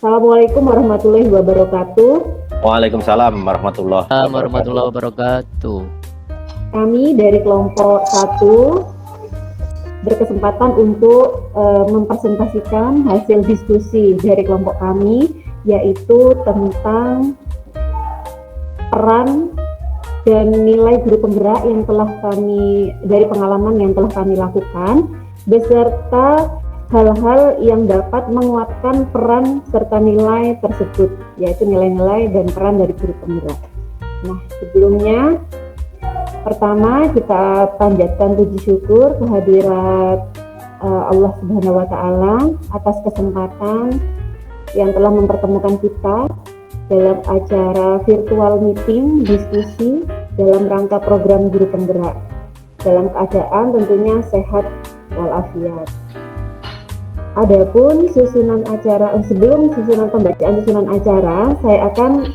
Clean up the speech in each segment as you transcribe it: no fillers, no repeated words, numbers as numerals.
Assalamualaikum warahmatullahi wabarakatuh. Waalaikumsalam warahmatullahi wabarakatuh. Kami dari kelompok 1 berkesempatan untuk mempresentasikan hasil diskusi dari kelompok kami, yaitu tentang peran dan nilai guru penggerak yang telah kami, dari pengalaman yang telah kami lakukan, beserta hal-hal yang dapat menguatkan peran serta nilai tersebut, yaitu nilai-nilai dan peran dari guru penggerak. Nah, sebelumnya, pertama kita panjatkan puji syukur kehadirat Allah Subhanahu wa Ta'ala atas kesempatan yang telah mempertemukan kita dalam acara virtual meeting diskusi dalam rangka program guru penggerak dalam keadaan tentunya sehat walafiat. Adapun susunan acara, sebelum pembacaan susunan acara, saya akan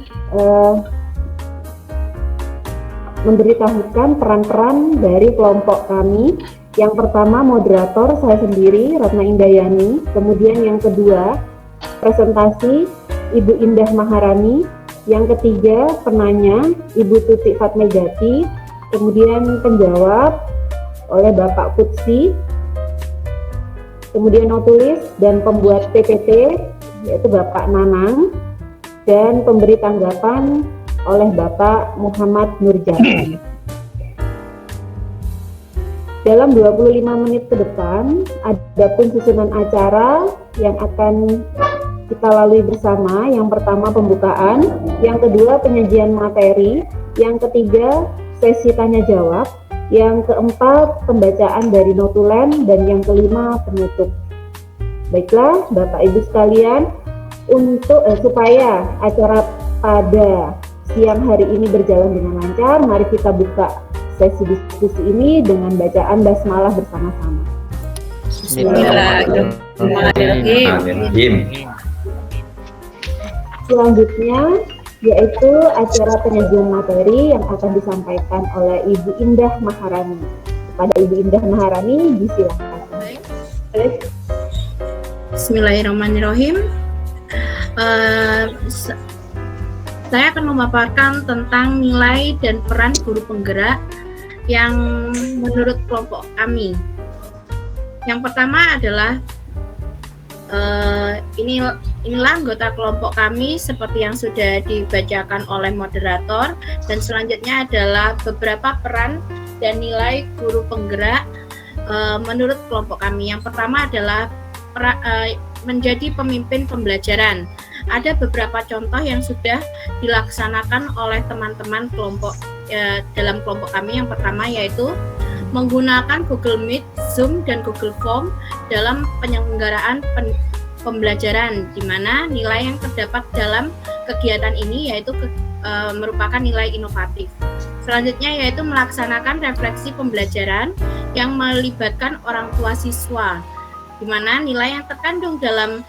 memberitahukan peran-peran dari kelompok kami. Yang pertama moderator saya sendiri, Ratna Indayani. Kemudian yang kedua presentasi Ibu Indah Maharani. Yang ketiga penanya Ibu Tuti Fatmegati. Kemudian penjawab oleh Bapak Kutsi. Kemudian notulis dan pembuat PPT yaitu Bapak Nanang, dan pemberi tanggapan oleh Bapak Muhammad Nurjati. Dalam 25 menit ke depan, adapun susunan acara yang akan kita lalui bersama. Yang pertama pembukaan, yang kedua penyajian materi, yang ketiga sesi tanya jawab, yang keempat pembacaan dari notulen, dan yang kelima penutup. Baiklah Bapak Ibu sekalian, untuk supaya acara pada siang hari ini berjalan dengan lancar, mari kita buka sesi diskusi ini dengan bacaan basmalah bersama-sama. Bismillahirrahmanirrahim. Selanjutnya yaitu acara penyajian materi yang akan disampaikan oleh Ibu Indah Maharani. Kepada Ibu Indah Maharani, disilakan. Bismillahirrahmanirrahim. Saya akan memaparkan tentang nilai dan peran guru penggerak yang menurut kelompok kami. Yang pertama adalah inilah anggota kelompok kami seperti yang sudah dibacakan oleh moderator, dan selanjutnya adalah beberapa peran dan nilai guru penggerak menurut kelompok kami. Yang pertama adalah menjadi pemimpin pembelajaran. Ada beberapa contoh yang sudah dilaksanakan oleh teman-teman kelompok dalam kelompok kami. Yang pertama yaitu menggunakan Google Meet, Zoom, dan Google Form dalam penyelenggaraan pembelajaran, di mana nilai yang terdapat dalam kegiatan ini yaitu merupakan nilai inovatif. Selanjutnya yaitu melaksanakan refleksi pembelajaran yang melibatkan orang tua siswa, di mana nilai yang terkandung dalam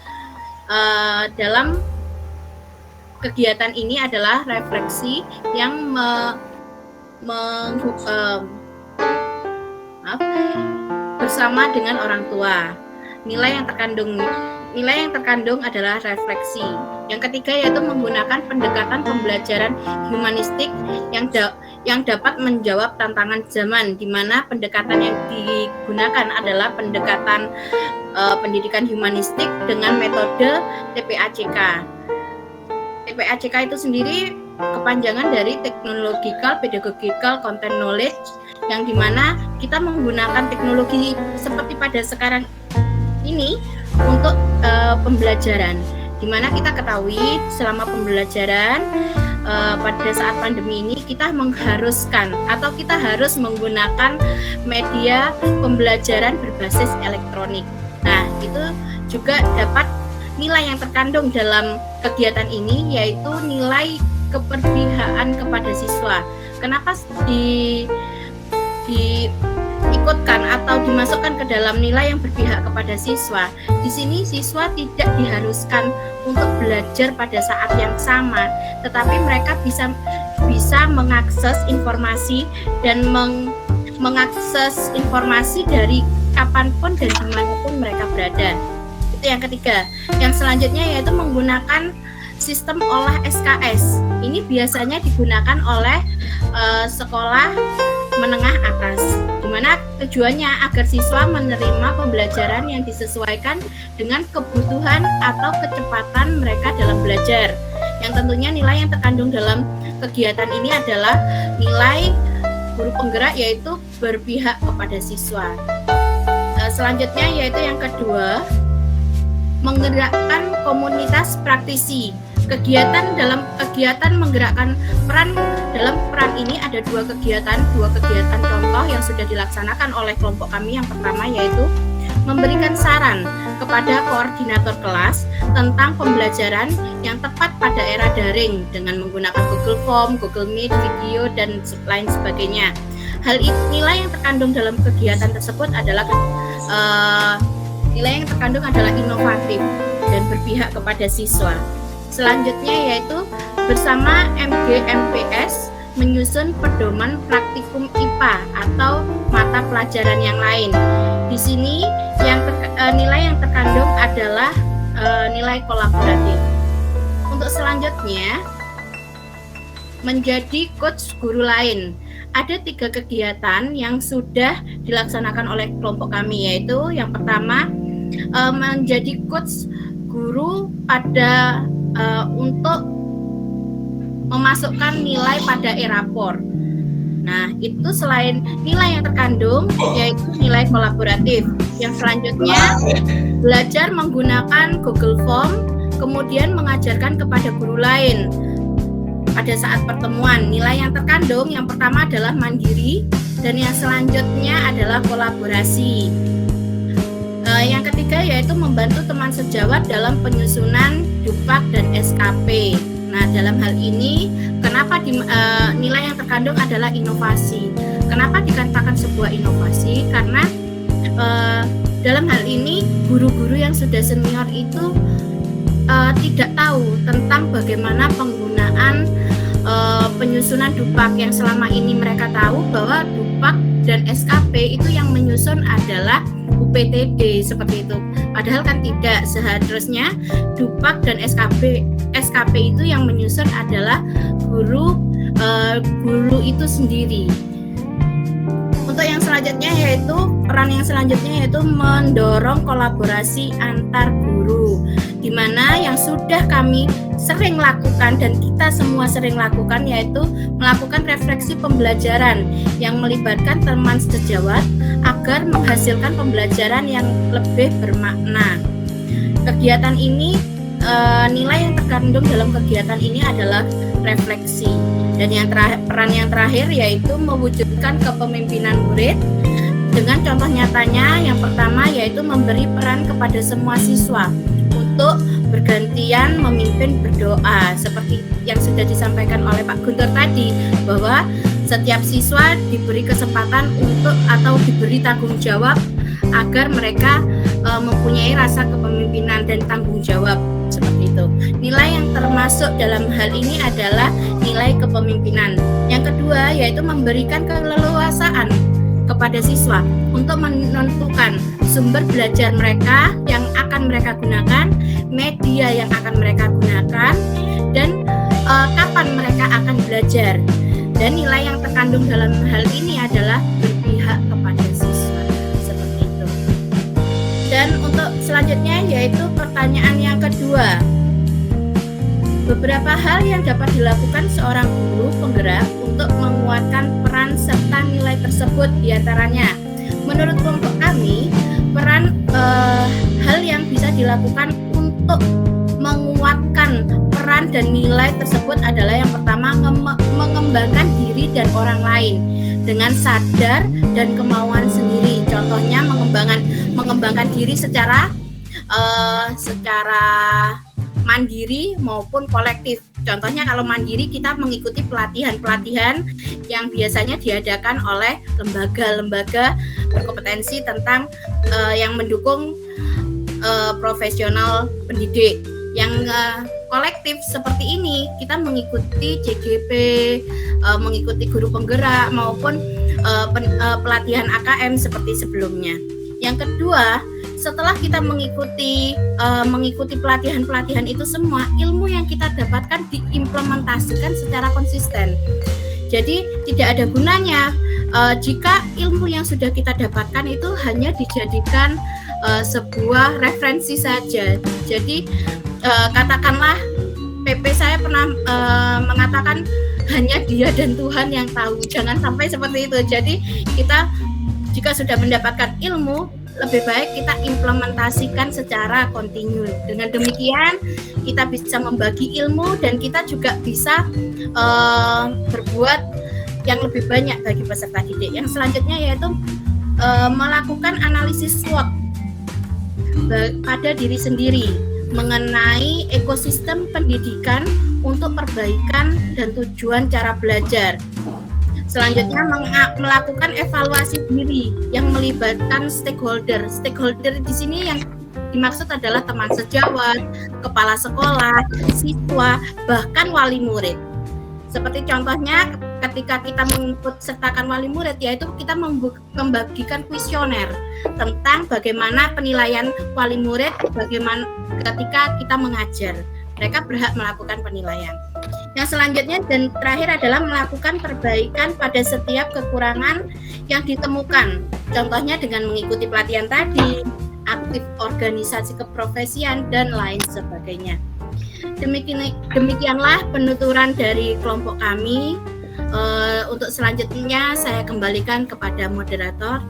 kegiatan ini adalah refleksi yang bersama dengan orang tua. Nilai yang terkandung adalah refleksi. Yang ketiga yaitu menggunakan pendekatan pembelajaran humanistik yang dapat menjawab tantangan zaman, di mana pendekatan yang digunakan adalah pendekatan pendidikan humanistik dengan metode TPACK. TPACK itu sendiri kepanjangan dari Technological Pedagogical Content Knowledge, yang dimana kita menggunakan teknologi seperti pada sekarang ini untuk pembelajaran, dimana kita ketahui selama pembelajaran pada saat pandemi ini kita mengharuskan atau kita harus menggunakan media pembelajaran berbasis elektronik. Nah, itu juga dapat nilai yang terkandung dalam kegiatan ini yaitu nilai keperpihakan kepada siswa. Kenapa diikutkan atau dimasukkan ke dalam nilai yang berpihak kepada siswa? Di sini siswa tidak diharuskan untuk belajar pada saat yang sama, tetapi mereka bisa mengakses informasi dan mengakses informasi dari kapanpun dan dimanapun mereka berada. Itu yang ketiga. Yang selanjutnya yaitu menggunakan sistem olah SKS. Ini biasanya digunakan oleh sekolah menengah atas, di mana tujuannya agar siswa menerima pembelajaran yang disesuaikan dengan kebutuhan atau kecepatan mereka dalam belajar. Yang tentunya nilai yang terkandung dalam kegiatan ini adalah nilai guru penggerak, yaitu berpihak kepada siswa. Selanjutnya yaitu yang kedua, menggerakkan komunitas praktisi. Kegiatan menggerakkan peran dalam peran ini ada dua kegiatan contoh yang sudah dilaksanakan oleh kelompok kami. Yang pertama yaitu memberikan saran kepada koordinator kelas tentang pembelajaran yang tepat pada era daring dengan menggunakan Google Form, Google Meet, video, dan lain sebagainya. Hal itu, nilai yang terkandung dalam kegiatan tersebut adalah nilai yang terkandung adalah inovatif dan berpihak kepada siswa. Selanjutnya yaitu bersama MGMPS menyusun pedoman praktikum IPA atau mata pelajaran yang lain. Di sini nilai yang terkandung adalah nilai kolaboratif. Untuk selanjutnya, menjadi coach guru lain. Ada 3 kegiatan yang sudah dilaksanakan oleh kelompok kami, yaitu yang pertama menjadi coach guru pada untuk memasukkan nilai pada e-rapor. Nah, itu selain nilai yang terkandung yaitu nilai kolaboratif. Yang selanjutnya belajar menggunakan Google Form, kemudian mengajarkan kepada guru lain pada saat pertemuan. Nilai yang terkandung yang pertama adalah mandiri dan yang selanjutnya adalah kolaborasi. Yang ketiga yaitu membantu teman sejawat dalam penyusunan DUPAK dan SKP. Nah, dalam hal ini kenapa nilai yang terkandung adalah inovasi. Kenapa dikatakan sebuah inovasi? Karena dalam hal ini guru-guru yang sudah senior itu tidak tahu tentang bagaimana penggunaan penyusunan DUPAK. Yang selama ini mereka tahu bahwa DUPAK dan SKP itu yang menyusun adalah UPTD seperti itu. Padahal kan tidak, seharusnya DUPAK dan SKP itu yang menyusun adalah guru itu sendiri. Untuk yang selanjutnya yaitu peran yang selanjutnya yaitu mendorong kolaborasi antar guru, di mana yang sudah kami sering lakukan dan kita semua sering lakukan yaitu melakukan refleksi pembelajaran yang melibatkan teman sejawat agar menghasilkan pembelajaran yang lebih bermakna. Kegiatan ini nilai yang terkandung dalam kegiatan ini adalah refleksi. Dan peran yang terakhir yaitu mewujudkan kepemimpinan murid dengan contoh nyatanya. Yang pertama yaitu memberi peran kepada semua siswa untuk bergantian memimpin berdoa seperti yang sudah disampaikan oleh Pak Guntur tadi, bahwa setiap siswa diberi kesempatan untuk atau diberi tanggung jawab agar mereka mempunyai rasa kepemimpinan dan tanggung jawab seperti itu. Nilai yang termasuk dalam hal ini adalah nilai kepemimpinan. Yang kedua yaitu memberikan keleluasaan kepada siswa untuk menentukan sumber belajar mereka yang akan mereka gunakan, media yang akan mereka gunakan, dan kapan mereka akan belajar. Dan nilai yang terkandung dalam hal ini adalah berpihak kepada siswa seperti itu. Dan untuk selanjutnya yaitu pertanyaan yang kedua, beberapa hal yang dapat dilakukan seorang guru penggerak untuk menguatkan peran serta nilai tersebut diantaranya. Menurut kelompok kami, hal yang bisa dilakukan untuk menguatkan peran dan nilai tersebut adalah yang pertama mengembangkan diri dan orang lain dengan sadar dan kemauan sendiri. Contohnya mengembangkan diri secara mandiri maupun kolektif. Contohnya kalau mandiri kita mengikuti pelatihan-pelatihan yang biasanya diadakan oleh lembaga-lembaga berkompetensi tentang yang mendukung profesional pendidik. Yang kolektif seperti ini kita mengikuti JGP, mengikuti guru penggerak maupun pelatihan AKM seperti sebelumnya. Yang kedua, setelah kita mengikuti pelatihan-pelatihan itu semua, ilmu yang kita dapatkan diimplementasikan secara konsisten. Jadi tidak ada gunanya jika ilmu yang sudah kita dapatkan itu hanya dijadikan sebuah referensi saja. Jadi katakanlah PP saya pernah mengatakan hanya dia dan Tuhan yang tahu. Jangan sampai seperti itu. Jadi kita jika sudah mendapatkan ilmu, lebih baik kita implementasikan secara kontinu. Dengan demikian kita bisa membagi ilmu dan kita juga bisa berbuat yang lebih banyak bagi peserta didik. Yang selanjutnya yaitu melakukan analisis SWOT pada diri sendiri mengenai ekosistem pendidikan untuk perbaikan dan tujuan cara belajar. Selanjutnya melakukan evaluasi diri yang melibatkan stakeholder. Stakeholder di sini yang dimaksud adalah teman sejawat, kepala sekolah, siswa, bahkan wali murid. Seperti contohnya ketika kita mengikut sertakan wali murid, yaitu kita membagikan kuesioner tentang bagaimana penilaian wali murid bagaimana ketika kita mengajar. Mereka berhak melakukan penilaian. Yang selanjutnya dan terakhir adalah melakukan perbaikan pada setiap kekurangan yang ditemukan. Contohnya dengan mengikuti pelatihan tadi, aktif organisasi keprofesian, dan lain sebagainya. Demikianlah penuturan dari kelompok kami. Untuk selanjutnya saya kembalikan kepada moderator.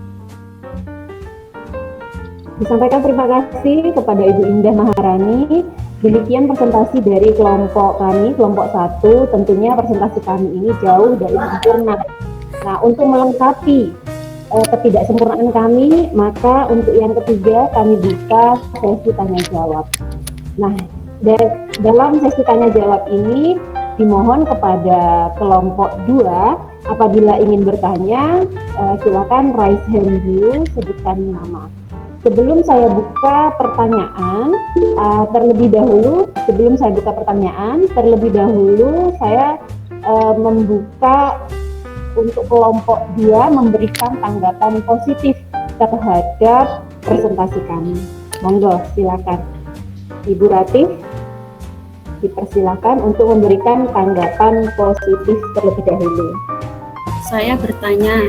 Disampaikan terima kasih kepada Ibu Indah Maharani. Demikian presentasi dari kelompok kami, kelompok 1. Tentunya presentasi kami ini jauh dari sempurna. Nah, untuk melengkapi ketidaksempurnaan kami, maka untuk yang ketiga kami buka sesi tanya jawab. Nah, dalam sesi tanya jawab ini dimohon kepada kelompok 2 apabila ingin bertanya, silakan raise hand dulu, sebutkan nama. Sebelum saya buka pertanyaan, terlebih dahulu saya membuka untuk kelompok 2 memberikan tanggapan positif terhadap presentasi kami. Monggo, silakan. Ibu Ratih, dipersilakan untuk memberikan tanggapan positif terlebih dahulu. Saya bertanya.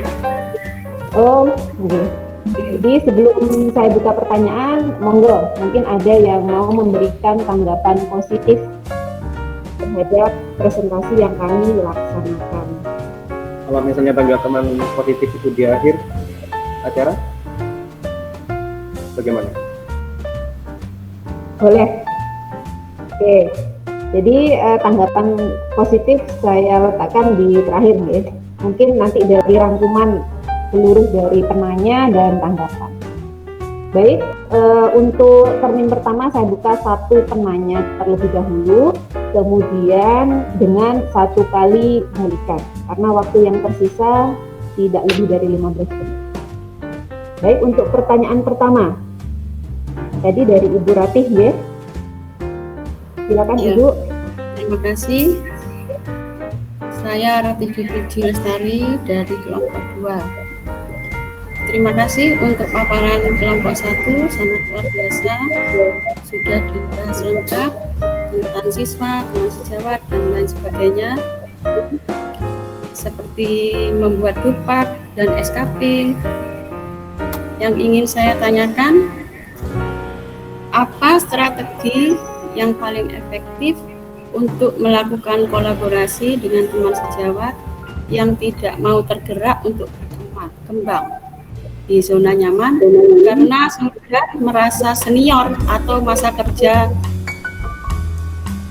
Oh, okay. Jadi sebelum saya buka pertanyaan, monggo, mungkin ada yang mau memberikan tanggapan positif terhadap presentasi yang kami laksanakan. Kalau misalnya tanggapan positif itu di akhir acara, bagaimana? Boleh. Oke. Jadi tanggapan positif saya letakkan di terakhir, guys. Mungkin nanti dari rangkuman seluruh dari penanya dan tanggapan. Baik, untuk termin pertama saya buka 1 penanya terlebih dahulu, kemudian dengan 1 kali balikan, karena waktu yang tersisa tidak lebih dari 15 menit. Baik, untuk pertanyaan pertama, tadi dari Ibu Ratih, ya. Silakan ya. Ibu. Terima kasih. Saya Ratih Fitri Lestari dari kelompok 2. Terima kasih untuk paparan kelompok 1, sangat luar biasa, sudah dibahas lengkap tentang siswa, teman sejawat, dan lain sebagainya, seperti membuat dupak dan SKP. Yang ingin saya tanyakan, apa strategi yang paling efektif untuk melakukan kolaborasi dengan teman sejawat yang tidak mau tergerak untuk berkembang di zona nyaman karena sudah merasa senior atau masa kerja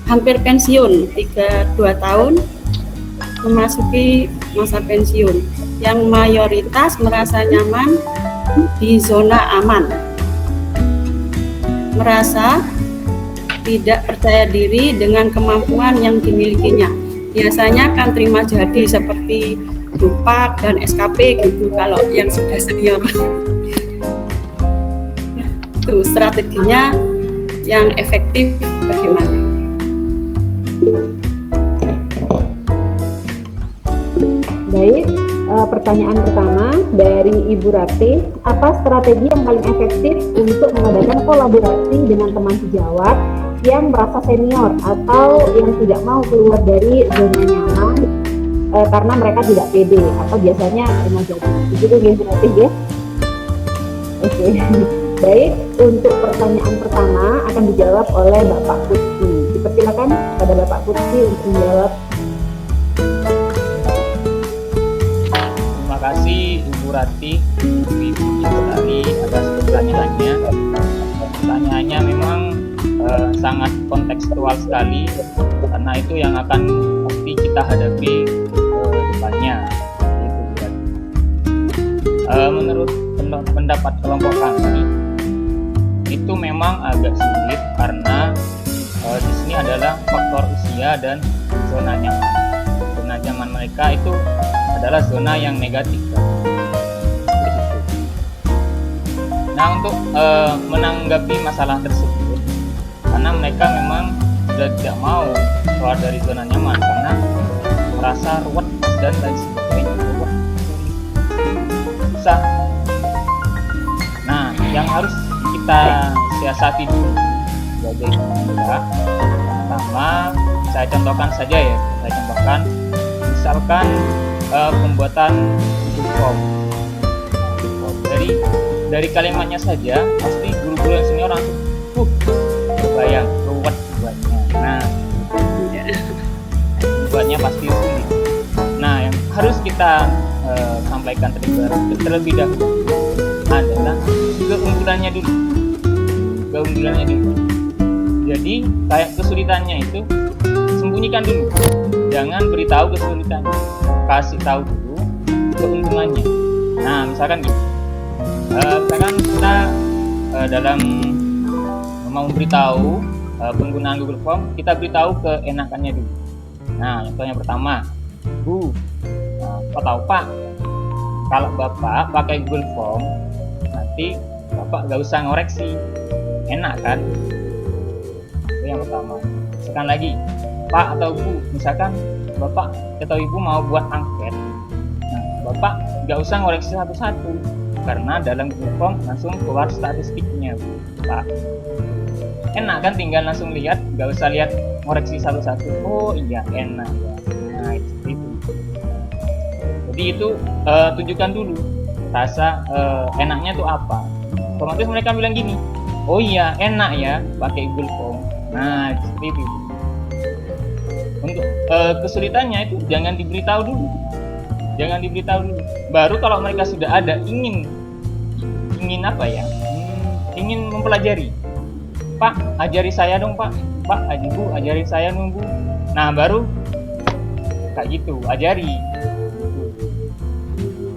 hampir pensiun, 2 tahun memasuki masa pensiun, yang mayoritas merasa nyaman di zona aman, merasa tidak percaya diri dengan kemampuan yang dimilikinya. Biasanya kan terima jadi seperti dupak dan SKP gitu kalau yang sudah senior. Itu strateginya yang efektif bagaimana? Baik, pertanyaan pertama dari Ibu Rati, apa strategi yang paling efektif untuk mengadakan kolaborasi dengan teman sejawat yang merasa senior atau yang tidak mau keluar dari zona nyaman karena mereka tidak pede atau biasanya terima jadi. Begitu Ibu Rati ya? Oke. Baik, untuk pertanyaan pertama akan dijawab oleh Bapak Kutsi. Dipersilakan pada Bapak Kutsi untuk menjawab. Terima kasih Ibu Rati, Ibu Lali atas pertanyaannya. Pertanyaannya memang sangat kontekstual sekali karena itu yang akan pasti kita hadapi depannya. Menurut pendapat kelompok kami itu memang agak sulit karena di sini adalah faktor usia dan zona nyaman. Zona nyaman mereka itu adalah zona yang negatif. Nah, untuk menanggapi masalah tersebut, karena mereka memang sudah tidak mau keluar dari zona nyaman karena merasa ruwet dan lain sebagainya, susah. Nah, yang harus kita siasati dulu sebagai pemula, pertama saya contohkan saja ya, misalkan pembuatan Google Form. Dari kalimatnya saja pasti guru-guru yang senior langsung kebayang ruwet buatnya. Nah, buatnya pasti sulit. Nah, yang harus kita sampaikan terlebih dahulu adalah keunggulannya dulu. Jadi kayak kesulitannya itu sembunyikan dulu, jangan beritahu kesulitannya, kasih tahu dulu keuntungannya. Nah, misalkan gitu, misalkan kita dalam mau beritahu penggunaan Google Form, kita beritahu keenakannya dulu. Nah, contohnya pertama, Bu, Pak tahu Pak, kalau Bapak pakai Google Form, nanti Bapak gak usah ngoreksi, enak kan? Itu yang pertama. Misalkan lagi, Pak atau Bu, misalkan Bapak atau Ibu mau buat angket, nah, Bapak gak usah ngoreksi satu-satu, karena dalam Google Form langsung keluar statistiknya, Bu, Pak. Enak kan, tinggal langsung lihat, gak usah lihat ngoreksi satu-satu. Oh iya, enak ya. Nah, itu. Jadi itu tunjukkan dulu rasa enaknya tuh apa. Otomatis mereka bilang gini, oh iya enak ya pakai Google Form. Nah, seperti itu. Untuk kesulitannya itu jangan diberitahu dulu. Baru kalau mereka sudah ada ingin apa ya? Ingin mempelajari. Pak, ajari saya dong Pak. Pak, Ibu, ajari saya dong Bu. Nah, baru kayak gitu, ajari.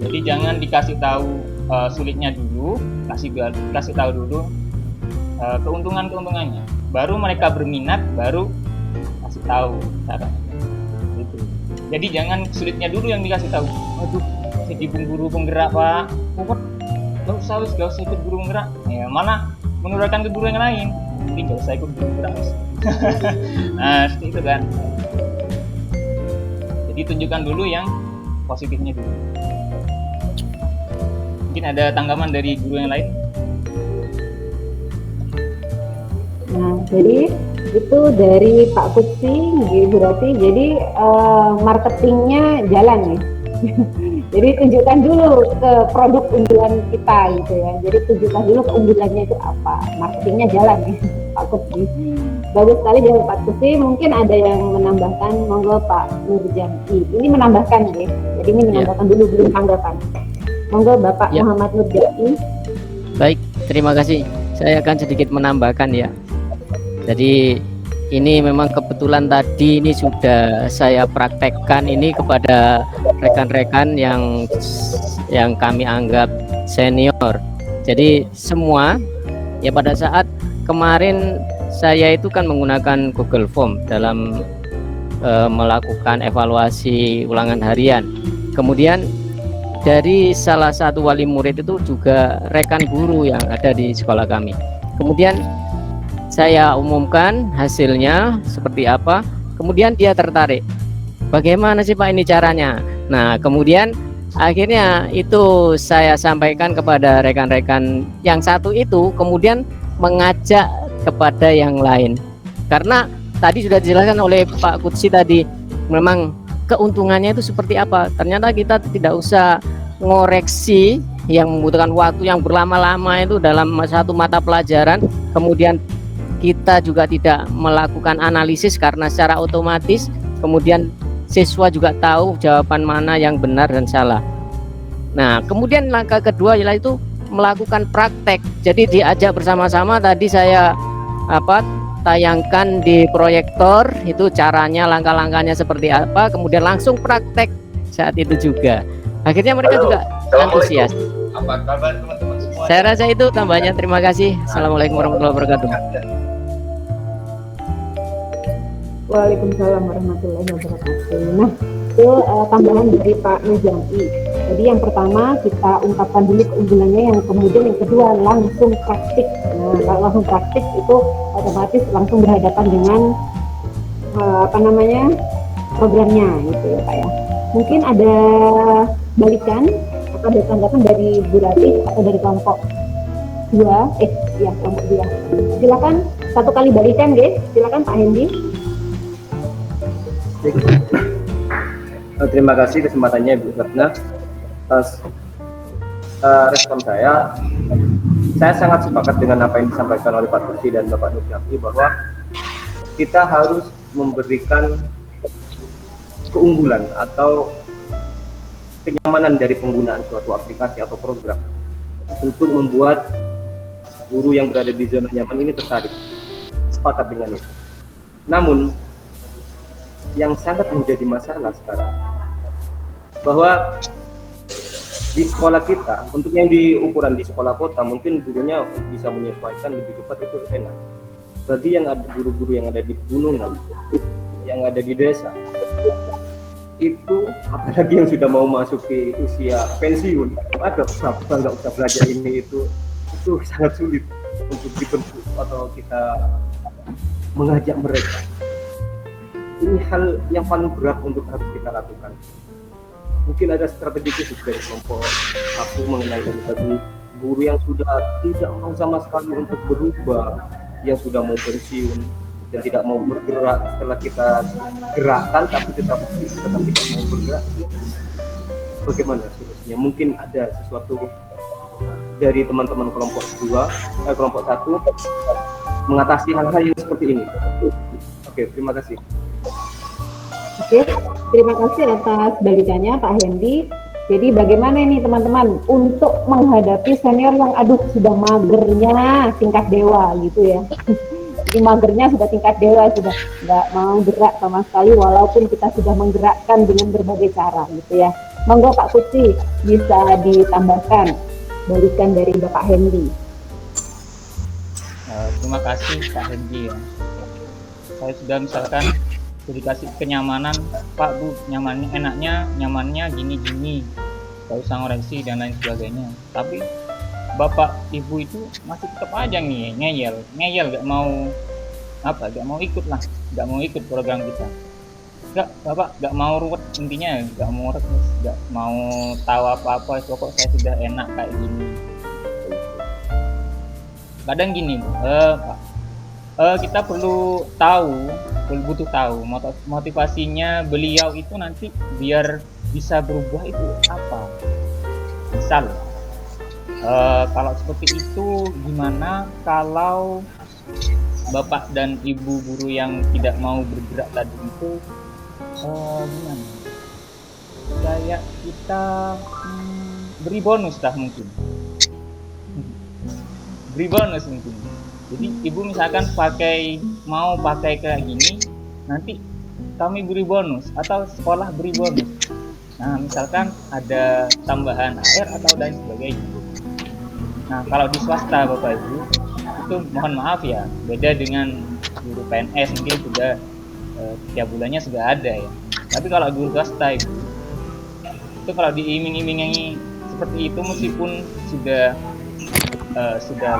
Jadi jangan dikasih tahu sulitnya dulu, kasih tahu dulu keuntungannya. Baru mereka berminat, baru kasih tahu caranya. Gitu. Jadi jangan sulitnya dulu yang dikasih tahu. Aduh, jadi guru penggerak Pak. Gak usah ikut guru penggerak. Ya, malah menularkan ke guru yang lain. Jadi gak usah ikut guru penggerak. Nah, seperti itu kan. Jadi tunjukkan dulu yang positifnya dulu. Mungkin ada tanggapan dari guru yang lain? Nah, jadi itu dari Pak Kutsi, Ibu Rati. Jadi marketingnya jalan ya. Jadi tunjukkan dulu ke produk unggulan kita gitu ya. Jadi tunjukkan dulu keunggulannya itu apa. Marketingnya jalan ya, Pak Kutsi. Bagus sekali dari Pak Kutsi. Mungkin ada yang menambahkan, monggo Pak Nurjamti. Ini menambahkan ya. Jadi ini menambahkan dulu belum tanggapan. Monggo Bapak Muhammad Nurjamti. Baik, terima kasih. Saya akan sedikit menambahkan ya. Jadi ini memang kebetulan tadi ini sudah saya praktekkan ini kepada rekan-rekan yang kami anggap senior. Jadi semua ya pada saat kemarin saya itu kan menggunakan Google Form dalam melakukan evaluasi ulangan harian. Kemudian dari salah satu wali murid itu juga rekan guru yang ada di sekolah kami. Kemudian saya umumkan hasilnya seperti apa, kemudian dia tertarik. Bagaimana sih Pak ini caranya? Nah, kemudian Akhirnya itu saya sampaikan kepada rekan-rekan yang satu itu, kemudian mengajak kepada yang lain. Karena tadi sudah dijelaskan oleh Pak Kutsi tadi, memang keuntungannya itu seperti apa. Ternyata kita tidak usah ngoreksi yang membutuhkan waktu yang berlama-lama itu dalam satu mata pelajaran, kemudian kita juga tidak melakukan analisis karena secara otomatis kemudian siswa juga tahu jawaban mana yang benar dan salah. Nah, kemudian langkah kedua yaitu melakukan praktek. Jadi diajak bersama-sama, tadi saya tayangkan di proyektor itu caranya, langkah-langkahnya seperti apa, kemudian langsung praktek saat itu juga. Akhirnya mereka juga antusias. Apa kabar teman-teman semua? Saya rasa itu tambahnya. Terima kasih. Assalamualaikum warahmatullahi wabarakatuh. Waalaikumsalam warahmatullahi wabarakatuh. Nah, itu tambahan dari Pak Nujami. Jadi yang pertama kita ungkapkan dulu keunggulannya, yang kemudian yang kedua langsung praktik. Nah, kalau langsung praktik itu otomatis langsung berhadapan dengan programnya gitu ya Pak ya. Mungkin ada balikan atau ada tanggapan dari Bu Rati atau dari kelompok 2, kelompok 2. Silakan satu kali balikan guys. Silakan Pak Hendy. Terima kasih kesempatannya Bu Ratna. Atas respon saya sangat sepakat dengan apa yang disampaikan oleh Pak Kutsi dan Bapak Nurjati, bahwa kita harus memberikan keunggulan atau kenyamanan dari penggunaan suatu aplikasi atau program untuk membuat guru yang berada di zona nyaman ini tertarik. Sepakat dengan itu. Namun yang sangat menjadi masalah sekarang, bahwa di sekolah kita, untuk yang di ukuran di sekolah kota mungkin gurunya bisa menyesuaikan lebih cepat, itu enak. Bagi yang ada guru-guru yang ada di gunungan, yang ada di desa, itu apalagi yang sudah mau masuk ke usia pensiun, nggak usah belajar ini itu sangat sulit untuk dibentuk atau kita mengajak mereka. Ini hal yang paling berat untuk harus kita lakukan. Mungkin ada strategi khusus dari kelompok aku mengenai bagi guru yang sudah tidak mau sama sekali untuk berubah, yang sudah mau pensiun dan tidak mau bergerak setelah kita gerakkan, tapi tetap tidak mau bergerak. Bagaimana solusinya? Mungkin ada sesuatu dari teman-teman kelompok 2, kelompok 1 mengatasi hal-hal yang seperti ini. Oke, terima kasih. Oke, terima kasih atas balikannya Pak Hendy. Jadi bagaimana ini teman-teman untuk menghadapi senior yang sudah magernya tingkat dewa gitu ya. Jadi magernya sudah tingkat dewa, sudah nggak mau gerak sama sekali walaupun kita sudah menggerakkan dengan berbagai cara gitu ya. Monggo Pak Kutsi bisa ditambahkan balikan dari Bapak Hendy. Terima kasih Pak Hendy ya. Saya sudah misalkan dikasih kenyamanan, Pak Bu, nyamannya, enaknya, nyamannya gini-gini, gak usah ngoreksi dan lain sebagainya. Tapi Bapak Ibu itu masih tetap aja nih ngeyel, gak mau ikut lah, gak mau ikut program kita. Bapak gak mau ruwet, intinya gak mau ruwet, gak mau tahu apa-apa, pokok saya sudah enak kayak gini. Kadang gini, Pak, kita butuh tahu motivasinya beliau itu nanti biar bisa berubah itu apa. Misal kalau seperti itu, gimana kalau Bapak dan Ibu guru yang tidak mau bergerak tadi itu gimana? Kayak kita beri bonus lah mungkin. Beri bonus mungkin. Jadi ibu misalkan mau pakai kayak gini, nanti kami beri bonus atau sekolah beri bonus. Nah misalkan ada tambahan air atau dan sebagainya. Nah kalau di swasta Bapak Ibu itu mohon maaf ya, beda dengan guru PNS mungkin sudah tiap bulannya sudah ada ya. Tapi kalau guru swasta itu kalau diiming-imingi seperti itu meskipun sudah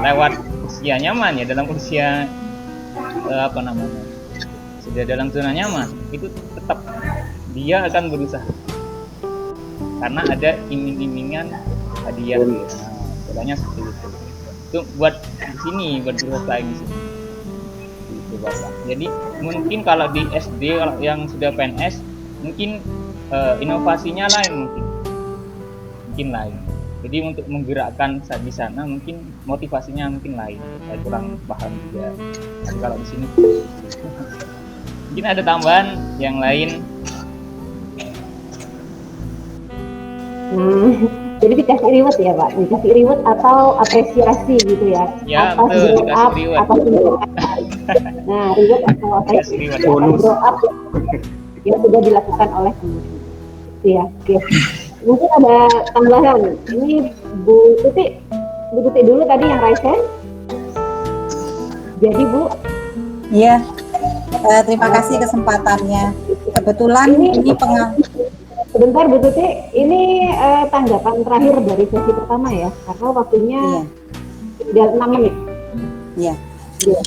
lewat usia nyaman ya, dalam usia sudah dalam zona nyaman, itu tetap dia akan berusaha karena ada iming-imingan hadiah. Nah, polanya seperti itu. Itu buat di sini, buat bersaing di sini. Gitu, Bapak. Jadi mungkin kalau di SD kalau yang sudah PNS mungkin inovasinya lain mungkin lain. Jadi untuk menggerakkan di sana mungkin motivasinya mungkin lain. Saya kurang paham juga. Tapi kalau di sini mungkin ada tambahan yang lain. Jadi dikasih reward ya Pak, dikasih reward atau apresiasi gitu ya? Ya atas betul, grow dikasih up, reward. atas nah reward atau apresiasi Dikasih atas reward. grow up yang sudah dilakukan oleh teman. Ya, oke. Mungkin ada tambahan. Ini Bu Tuti dulu tadi yang raise hand. Jadi Bu. Iya. Terima kasih kesempatannya. Kebetulan ini Sebentar Bu Tuti, ini tanggapan terakhir dari sesi pertama ya, karena waktunya tinggal 6 menit. Iya.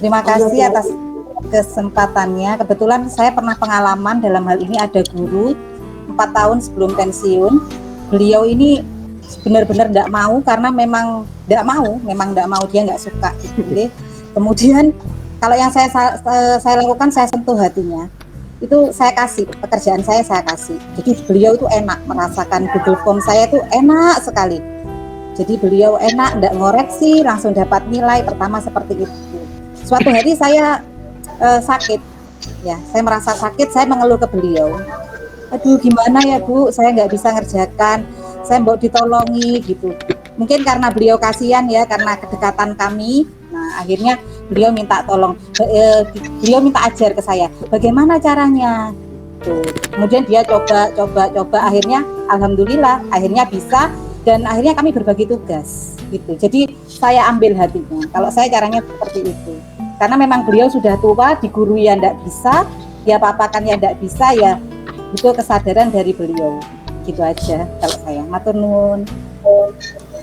Terima kasih atas kesempatannya. Kebetulan saya pernah pengalaman dalam hal ini, ada guru 4 tahun sebelum pensiun. Beliau ini benar-benar tidak mau karena memang tidak mau, dia nggak suka. Gitu. Kemudian kalau yang saya lakukan, saya sentuh hatinya. Itu saya kasih, pekerjaan saya kasih. Jadi beliau itu enak, merasakan Google Form saya itu enak sekali. Jadi beliau enak, tidak ngoreksi, langsung dapat nilai pertama seperti itu. Suatu hari saya sakit, ya, saya merasa sakit, saya mengeluh ke beliau. Aduh gimana ya Bu, saya nggak bisa ngerjakan, saya mau ditolongi gitu. Mungkin karena beliau kasihan ya, karena kedekatan kami. Nah akhirnya beliau minta tolong, beliau minta ajar ke saya, bagaimana caranya. Tuh. Kemudian dia coba, akhirnya alhamdulillah, akhirnya bisa, dan akhirnya kami berbagi tugas. Gitu. Jadi saya ambil hatinya. Kalau saya caranya seperti itu, karena memang beliau sudah tua, digurui yang tidak bisa, dia papakan yang tidak bisa ya. Itu kesadaran dari beliau. Gitu aja kalau saya. Matur nuwun.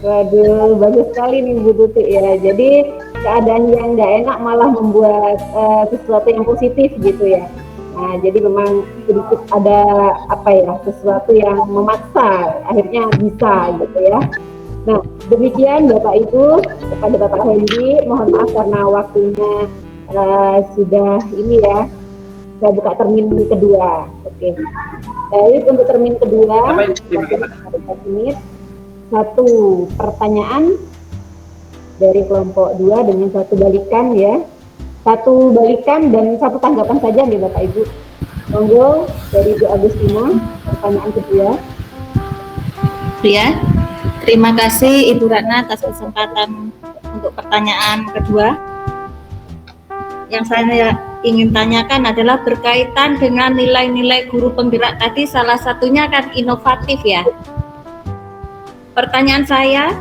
Waduh, bagus sekali nih Bu Tuti ya. Jadi keadaan yang nggak enak malah membuat sesuatu yang positif gitu ya. Nah, jadi memang sedikit ada sesuatu yang memaksa, akhirnya bisa gitu ya. Nah, demikian Bapak Ibu, kepada Bapak Hendy, mohon maaf karena waktunya sudah ini ya. Saya buka termin kedua. Oke. Baik, untuk termin kedua, satu pertanyaan dari kelompok 2 dengan satu balikan ya. Satu balikan dan satu tanggapan saja nih Bapak Ibu. Monggo dari Bu Agustina, pertanyaan kedua. Ya, terima kasih Ibu Ratna atas kesempatan untuk pertanyaan kedua. Yang saya ingin tanyakan adalah berkaitan dengan nilai-nilai guru penggerak tadi, salah satunya kan inovatif ya. Pertanyaan saya,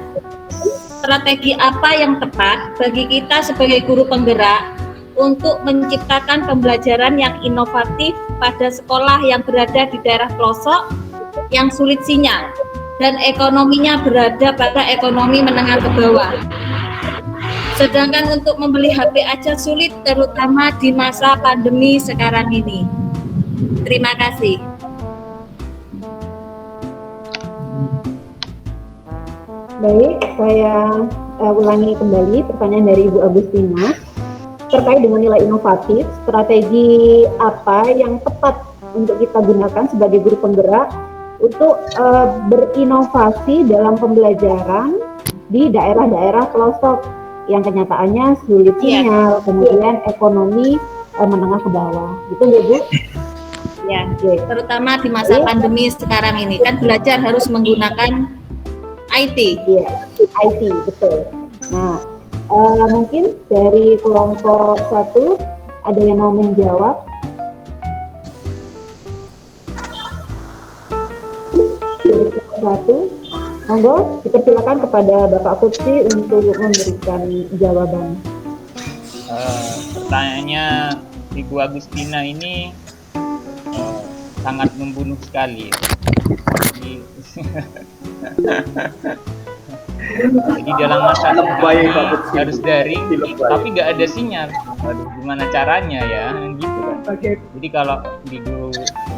strategi apa yang tepat bagi kita sebagai guru penggerak untuk menciptakan pembelajaran yang inovatif pada sekolah yang berada di daerah pelosok yang sulit sinyal dan ekonominya berada pada ekonomi menengah ke bawah. Sedangkan untuk membeli HP aja sulit, terutama di masa pandemi sekarang ini. Terima kasih. Baik, saya ulangi kembali pertanyaan dari Ibu Agustina terkait dengan nilai inovatif. Strategi apa yang tepat untuk kita gunakan sebagai guru penggerak untuk berinovasi dalam pembelajaran di daerah-daerah pelosok yang kenyataannya sulit sinyal, kemudian ekonomi menengah ke bawah, gitu ya Bu? Ya, terutama di masa pandemi sekarang ini kan belajar harus menggunakan IT. Iya, IT betul. Nah, mungkin dari kelompok 1 ada yang mau menjawab? Dari kelompok 1. Monggo, dipersilakan kepada Bapak Kutsi untuk memberikan jawaban. Pertanyaannya Ibu Agustina ini sangat membunuh sekali. Jadi dalam masa harus daring, tapi nggak ada sinyal. Waduh, gimana caranya ya? Gitu kan. Jadi kalau di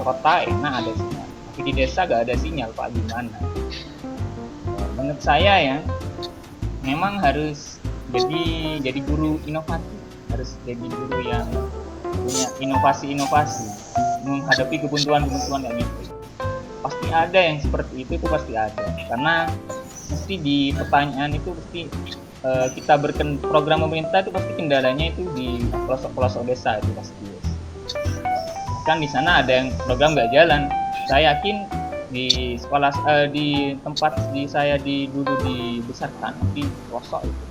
kota enak ada sinyal. Tapi di desa gak ada sinyal Pak, gimana? Menurut saya ya, memang harus jadi guru inovatif, harus jadi guru yang punya inovasi-inovasi menghadapi kebutuhan-kebutuhan yang itu. Pasti ada yang seperti itu pasti ada, karena mesti di pertanyaan itu pasti kita program pemerintah itu pasti kendalanya itu di pelosok-pelosok desa itu pasti. Kan di sana ada yang program nggak jalan. Saya yakin di sekolah di tempat saya dulu dibesarkan di pelosok itu.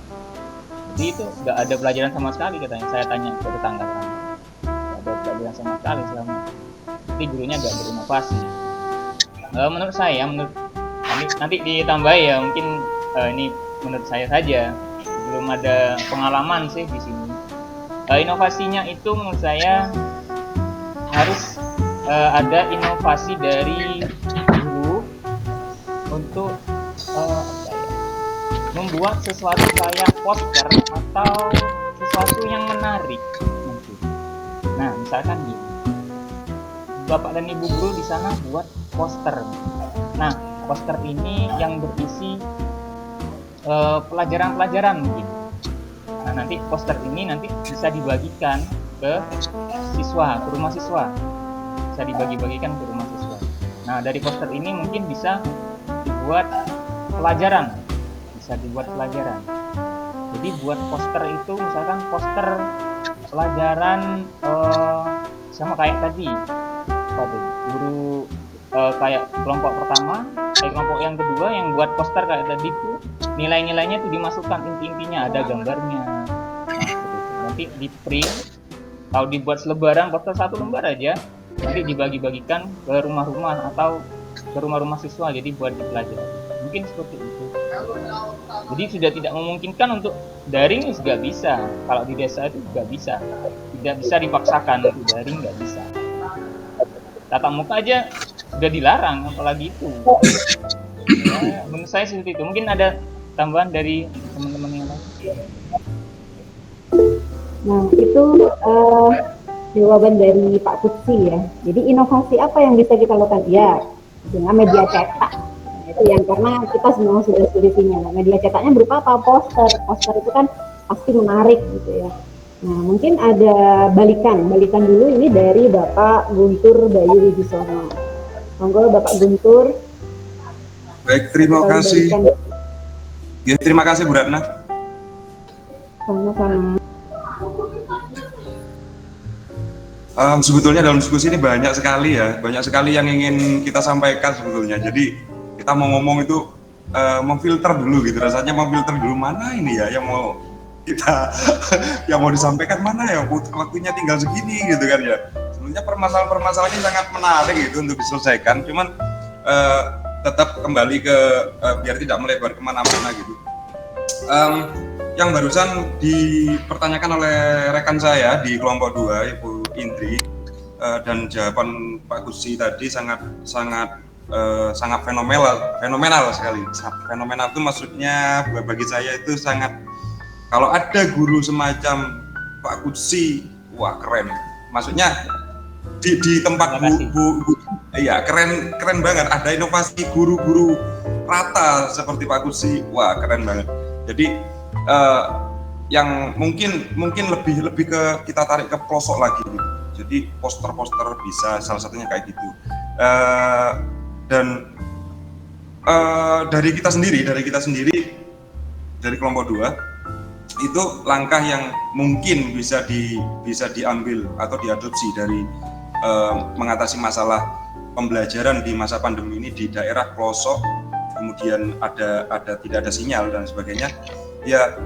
Jadi itu nggak ada pelajaran sama sekali katanya. Saya tanya ke tetangga, nggak ada pelajaran sama sekali selama. Jadi gurunya nggak berinovasi. Menurut saya, nanti ditambah ya, mungkin ini menurut saya saja, belum ada pengalaman sih di sini. Inovasinya itu menurut saya harus ada inovasi dari guru untuk membuat sesuatu kayak poster atau sesuatu yang menarik. Nah, misalkan gini, Bapak dan Ibu guru di sana buat poster. Nah, poster ini yang berisi pelajaran-pelajaran mungkin. Nah, nanti poster ini nanti bisa dibagikan ke siswa, ke rumah siswa. Bisa dibagi-bagikan ke rumah siswa. Nah, dari poster ini mungkin bisa dibuat pelajaran. Jadi buat poster itu misalkan poster pelajaran sama kayak tadi. Guru kayak kelompok pertama, kelompok yang kedua yang buat poster kayak tadi itu nilai-nilainya itu dimasukkan, inti-intinya ada gambarnya. Nah, nanti di print, kalau dibuat selebaran poster 1 lembar aja, nanti dibagi-bagikan ke rumah-rumah atau ke rumah-rumah siswa, jadi buat dipelajari. Mungkin seperti itu. Jadi sudah tidak memungkinkan untuk daring juga bisa. Kalau di desa itu juga bisa. Tidak bisa dipaksakan untuk daring, nggak bisa. Tatap muka aja sudah dilarang, apalagi itu. Ya, menurut saya seperti itu. Mungkin ada tambahan dari teman-teman yang lain. Nah, itu jawaban dari Pak Kutsi ya. Jadi inovasi apa yang bisa kita lakukan? Ya, dengan media cetak. Itu yang karena kita semua sudah sinyal. Media cetaknya berupa apa? Poster. Poster itu kan pasti menarik gitu ya. Nah, mungkin ada balikan dulu ini dari Bapak Guntur Bayu Wibisono. Monggo Bapak Guntur. Baik, terima kasih. Ya, terima kasih Bu Ratna. Sama-sama. Sebetulnya dalam diskusi ini banyak sekali yang ingin kita sampaikan sebetulnya. Jadi kita mau ngomong itu memfilter dulu gitu, rasanya memfilter dulu mana ini ya yang mau kita yang mau disampaikan, mana ya waktunya tinggal segini gitu kan ya. Sebenarnya permasalahan ini sangat menarik gitu untuk diselesaikan, cuman tetap kembali ke biar tidak melebar kemana-mana gitu. Yang barusan dipertanyakan oleh rekan saya di kelompok 2 Ibu Indri, dan jawaban Pak Kutsi tadi sangat fenomenal sekali. Fenomenal itu maksudnya bagi saya itu sangat, kalau ada guru semacam Pak Kutsi, wah keren. Maksudnya di tempat bu ya keren banget. Ada inovasi guru-guru rata seperti Pak Kutsi, wah keren banget. Jadi yang mungkin lebih ke kita tarik ke pelosok lagi gitu. Jadi poster-poster bisa salah satunya kayak gitu. Dan dari kita sendiri dari kelompok 2 itu langkah yang mungkin bisa diambil atau diadopsi dari mengatasi masalah pembelajaran di masa pandemi ini di daerah pelosok, kemudian tidak ada sinyal dan sebagainya. Ya,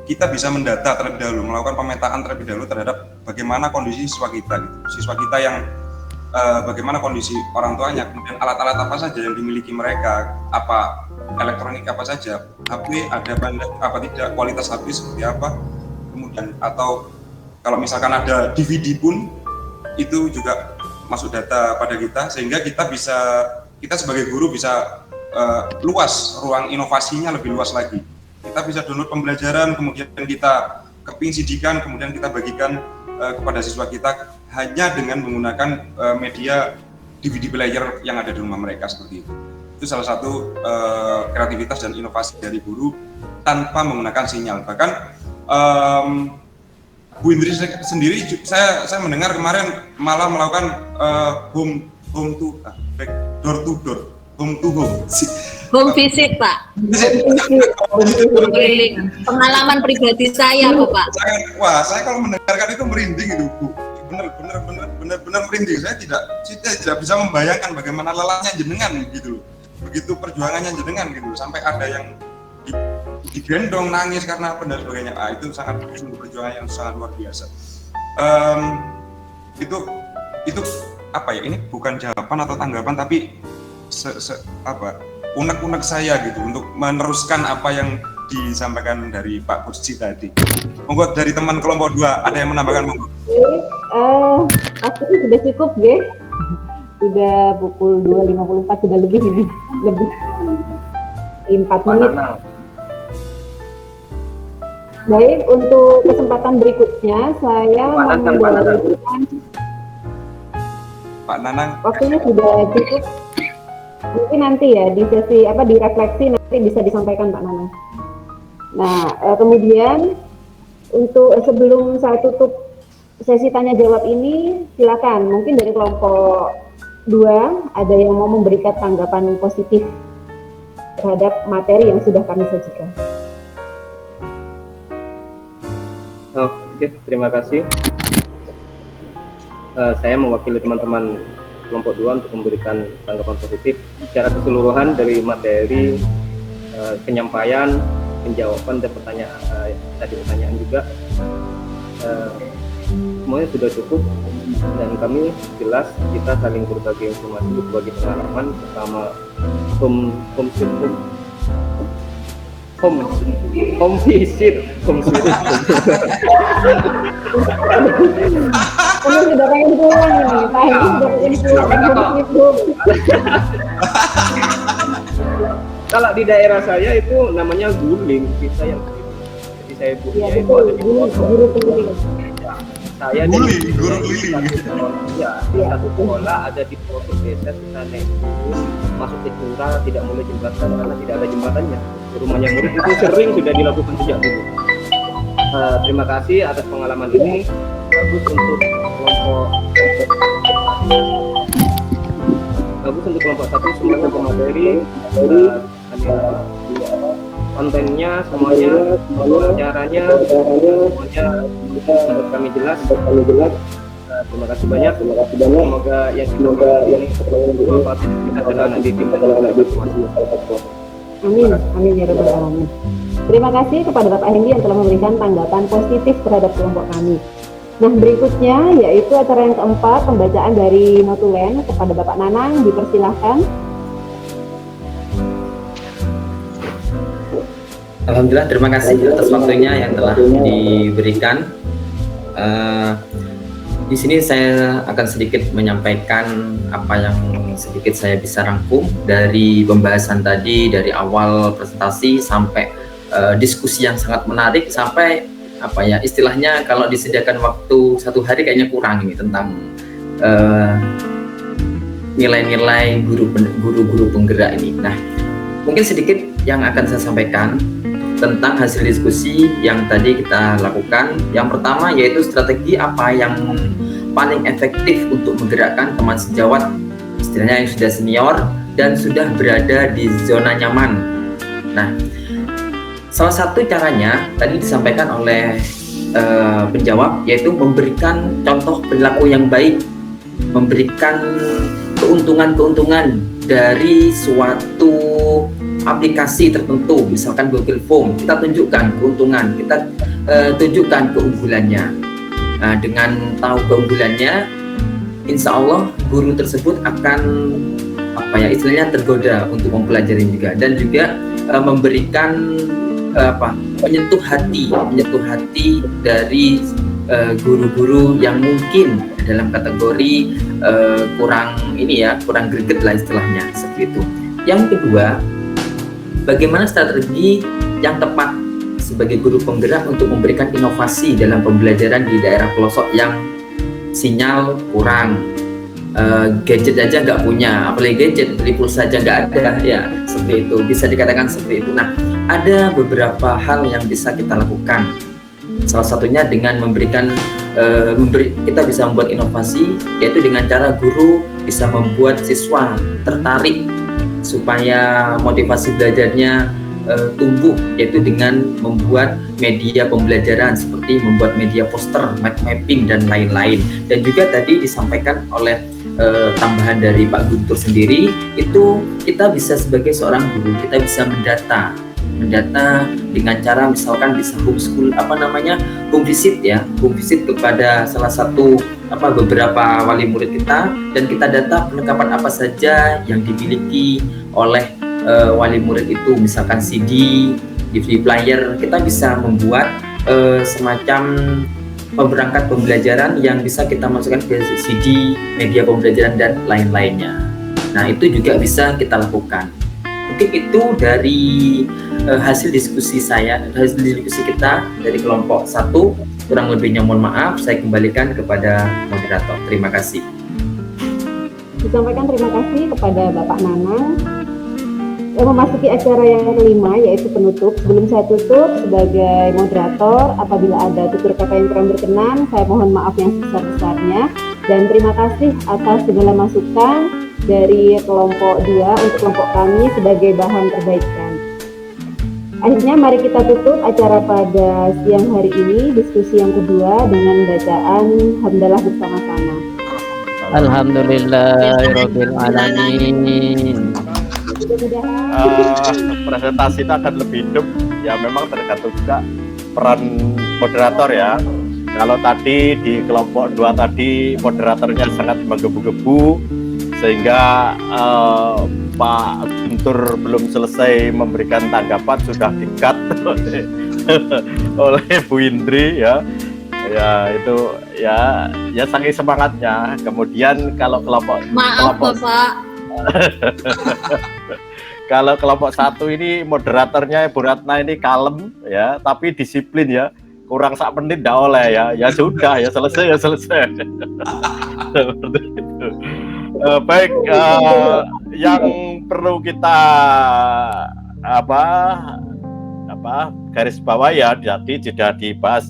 kita bisa mendata terlebih dahulu, melakukan pemetaan terlebih dahulu terhadap bagaimana kondisi siswa kita gitu. Siswa kita yang bagaimana kondisi orang tuanya, kemudian alat-alat apa saja yang dimiliki mereka, apa elektronik apa saja, HP ada apa tidak, kualitas HP seperti apa, kemudian atau kalau misalkan ada DVD pun itu juga masuk data pada kita, sehingga kita sebagai guru bisa luas, ruang inovasinya lebih luas lagi. Kita bisa download pembelajaran, kemudian kita keping sidikan, kemudian kita bagikan kepada siswa kita hanya dengan menggunakan media DVD player yang ada di rumah mereka seperti itu. Itu salah satu kreativitas dan inovasi dari guru tanpa menggunakan sinyal. Bahkan Bu Indri sendiri, saya mendengar kemarin malah melakukan door to door, home to home. Home visit, Pak. Pengalaman pribadi saya, Pak. Saya kalau mendengarkan itu merinding itu, Bu. Benar merinding. Saya tidak bisa membayangkan bagaimana lelahnya jenengan gitu loh. Begitu perjuangannya jenengan gitu, sampai ada yang digendong nangis karena apa dan sebagainya. Itu sangat sungguh perjuangan yang sangat luar biasa. Itu apa ya? Ini bukan jawaban atau tanggapan, tapi unek-unek saya gitu untuk meneruskan apa yang disampaikan dari Pak Kursi tadi. Monggo dari teman kelompok 2 ada yang menambahkan, monggo. Waktunya sudah cukup, Ge. Sudah pukul 2.54, sudah lebih 4 menit. Baik, untuk kesempatan berikutnya saya membawakan Pak Nanang. Waktunya sudah cukup. Mungkin nanti ya di sesi direfleksi nanti bisa disampaikan Pak Nanang. Nah, kemudian untuk sebelum saya tutup sesi tanya jawab ini, silakan mungkin dari kelompok 2 ada yang mau memberikan tanggapan positif terhadap materi yang sudah kami sajikan. Oke, terima kasih. Saya mewakili teman-teman kelompok 2 untuk memberikan tanggapan positif secara keseluruhan dari materi, penyampaian, penjawaban dan pertanyaan juga. Semuanya sudah cukup dan kami jelas kita saling berbagi informasi, berbagi pengalaman bersama home visit. Kamu sudah pengen pulang ini, Pak Hendy sudah pengen pulang. Kalau di daerah saya itu namanya guling, kita yang jadi saya guling itu ada di guru keliling. Saya di guru keliling. Ya, satu sekolah ada di pelosok desa, kita naik masuk ke curah, tidak mulai jembatan karena tidak ada jembatannya. Rumahnya murid itu sering sudah dilakukan sejak dulu. Terima kasih atas pengalaman ini. Bagus untuk kelompok 1 semuanya pemateri, kontennya semuanya, caranya semuanya menurut kami jelas. Terima kasih banyak. Semoga yang bermanfaat kita adalah nanti tim Amin ya rabbal alamin. Terima kasih kepada Bapak Hendy yang telah memberikan tanggapan positif terhadap kelompok kami. Nah, berikutnya yaitu acara yang keempat, pembacaan dari notulen kepada Bapak Nanang, dipersilahkan. Alhamdulillah, terima kasih atas waktunya yang telah diberikan. Di sini saya akan sedikit menyampaikan apa yang sedikit saya bisa rangkum dari pembahasan tadi, dari awal presentasi sampai diskusi yang sangat menarik, sampai istilahnya kalau disediakan waktu 1 hari kayaknya kurang ini tentang nilai-nilai guru-guru penggerak ini. Nah, mungkin sedikit yang akan saya sampaikan tentang hasil diskusi yang tadi kita lakukan. Yang pertama yaitu strategi apa yang paling efektif untuk menggerakkan teman sejawat, istilahnya yang sudah senior dan sudah berada di zona nyaman. Nah, salah satu caranya tadi disampaikan oleh penjawab, yaitu memberikan contoh perilaku yang baik, memberikan keuntungan-keuntungan dari suatu aplikasi tertentu, misalkan Google Form. Kita tunjukkan keuntungan, kita tunjukkan keunggulannya. Nah, dengan tahu keunggulannya, insya Allah guru tersebut akan istilahnya tergoda untuk mempelajari juga, dan juga memberikan menyentuh hati dari guru-guru yang mungkin dalam kategori kurang greget lah istilahnya, seperti itu. Yang kedua, bagaimana strategi yang tepat sebagai guru penggerak untuk memberikan inovasi dalam pembelajaran di daerah pelosok yang sinyal kurang, gadget aja nggak punya, apalagi gadget, beli pulsa aja nggak ada, ya seperti itu, bisa dikatakan seperti itu. Nah, ada beberapa hal yang bisa kita lakukan. Salah satunya dengan kita bisa membuat inovasi, yaitu dengan cara guru bisa membuat siswa tertarik supaya motivasi belajarnya tumbuh, yaitu dengan membuat media pembelajaran seperti membuat media poster, mind mapping dan lain-lain. Dan juga tadi disampaikan oleh tambahan dari Pak Guntur sendiri, itu kita bisa sebagai seorang guru, kita bisa mendata dengan cara misalkan bisa homeschool, home visit kepada salah satu beberapa wali murid kita, dan kita data perlengkapan apa saja yang dimiliki oleh wali murid itu, misalkan CD, DVD player. Kita bisa membuat semacam pemberangkat pembelajaran yang bisa kita masukkan ke CD, media pembelajaran dan lain-lainnya. Nah, itu juga bisa kita lakukan. Mungkin itu dari hasil diskusi kita dari kelompok 1. Kurang lebihnya mohon maaf, saya kembalikan kepada moderator. Terima kasih. Disampaikan terima kasih kepada Bapak Nanang. Memasuki acara yang kelima, yaitu penutup. Sebelum saya tutup, sebagai moderator, apabila ada tutur kata yang kurang berkenan, saya mohon maaf yang sebesar-besarnya. Dan terima kasih atas segala masukan dari kelompok 2 untuk kelompok kami sebagai bahan perbaikan. Akhirnya mari kita tutup acara pada siang hari ini, diskusi yang kedua dengan bacaan hamdalah bersama-sama. Alhamdulillahirabbil alamin. Presentasi itu akan lebih hidup ya, memang tergantung juga peran moderator ya. Kalau tadi di kelompok 2 tadi moderatornya sangat menggebu-gebu sehingga Pak Guntur belum selesai memberikan tanggapan sudah di-cut oleh Bu Indri ya itu ya saking semangatnya. Kemudian kalau kelompok Bapak. Kalau kelompok 1 ini moderatornya Bu Ratna ini kalem ya, tapi disiplin ya. Kurang 1 menit ndak oleh ya sudah ya selesai. Seperti itu. Baik, yang perlu kita garis bawah ya, jadi sudah dibahas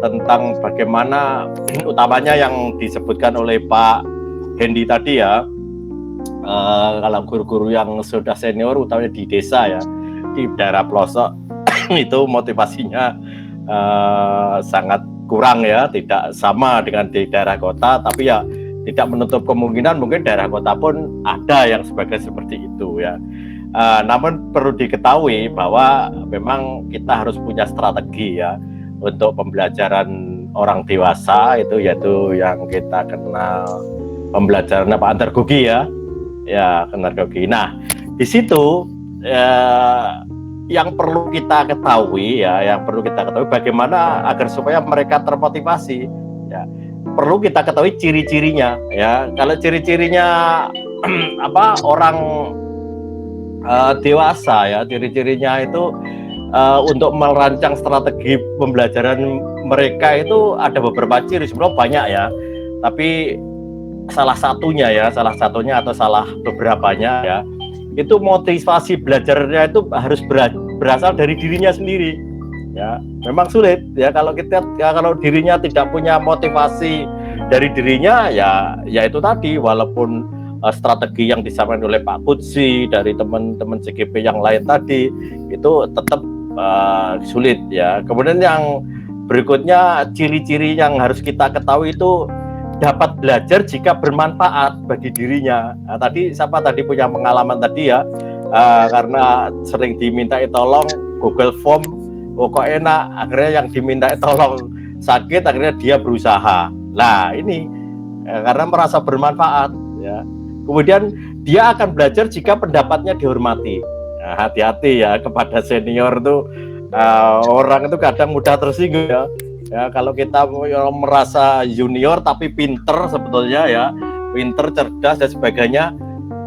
tentang bagaimana utamanya yang disebutkan oleh Pak Hendy tadi ya. Kalau guru-guru yang sudah senior utamanya di desa ya, di daerah pelosok itu motivasinya sangat kurang ya, tidak sama dengan di daerah kota, tapi ya tidak menutup kemungkinan mungkin daerah kota pun ada yang seperti itu ya. Namun perlu diketahui bahwa memang kita harus punya strategi ya untuk pembelajaran orang dewasa, itu yaitu yang kita kenal pembelajaran antargogi ya antargogi. Nah, di situ yang perlu kita ketahui bagaimana agar supaya mereka termotivasi ya. Perlu kita ketahui ciri-cirinya ya. Kalau ciri-cirinya orang dewasa ya, ciri-cirinya itu untuk merancang strategi pembelajaran mereka itu ada beberapa ciri, sebenarnya banyak ya. Tapi salah satunya atau salah beberapanya ya, itu motivasi belajarnya itu harus berasal dari dirinya sendiri ya. Memang sulit ya kalau dirinya tidak punya motivasi dari dirinya ya itu tadi, walaupun strategi yang disampaikan oleh Pak Kutsi dari teman-teman CGP yang lain tadi itu tetap sulit ya. Kemudian yang berikutnya, ciri-ciri yang harus kita ketahui itu dapat belajar jika bermanfaat bagi dirinya. Nah, tadi siapa tadi punya pengalaman tadi ya, karena sering dimintai tolong Google Form, kok enak, akhirnya yang dimintai tolong sakit, akhirnya dia berusaha. Nah ini karena merasa bermanfaat ya. Kemudian dia akan belajar jika pendapatnya dihormati. Nah, hati-hati ya kepada senior tuh, orang itu kadang mudah tersinggung ya. Ya, kalau kita merasa junior tapi pinter sebetulnya ya, pinter, cerdas dan sebagainya,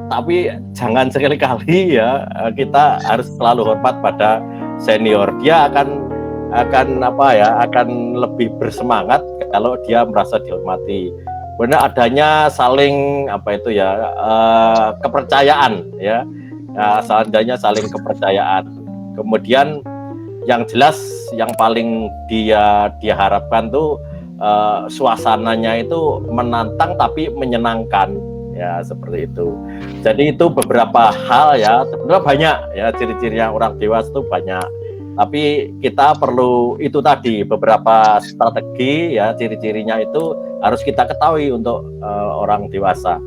tapi jangan sekali-kali ya kita harus selalu hormat pada senior. Dia akan lebih bersemangat kalau dia merasa dihormati. benar adanya saling kepercayaan ya, adanya saling kepercayaan. Kemudian yang jelas yang paling dia harapkan tuh suasananya itu menantang tapi menyenangkan ya, seperti itu. Jadi itu beberapa hal ya, sebenarnya banyak ya ciri-cirinya orang dewasa itu banyak. Tapi kita perlu itu tadi beberapa strategi ya, ciri-cirinya itu harus kita ketahui untuk orang dewasa.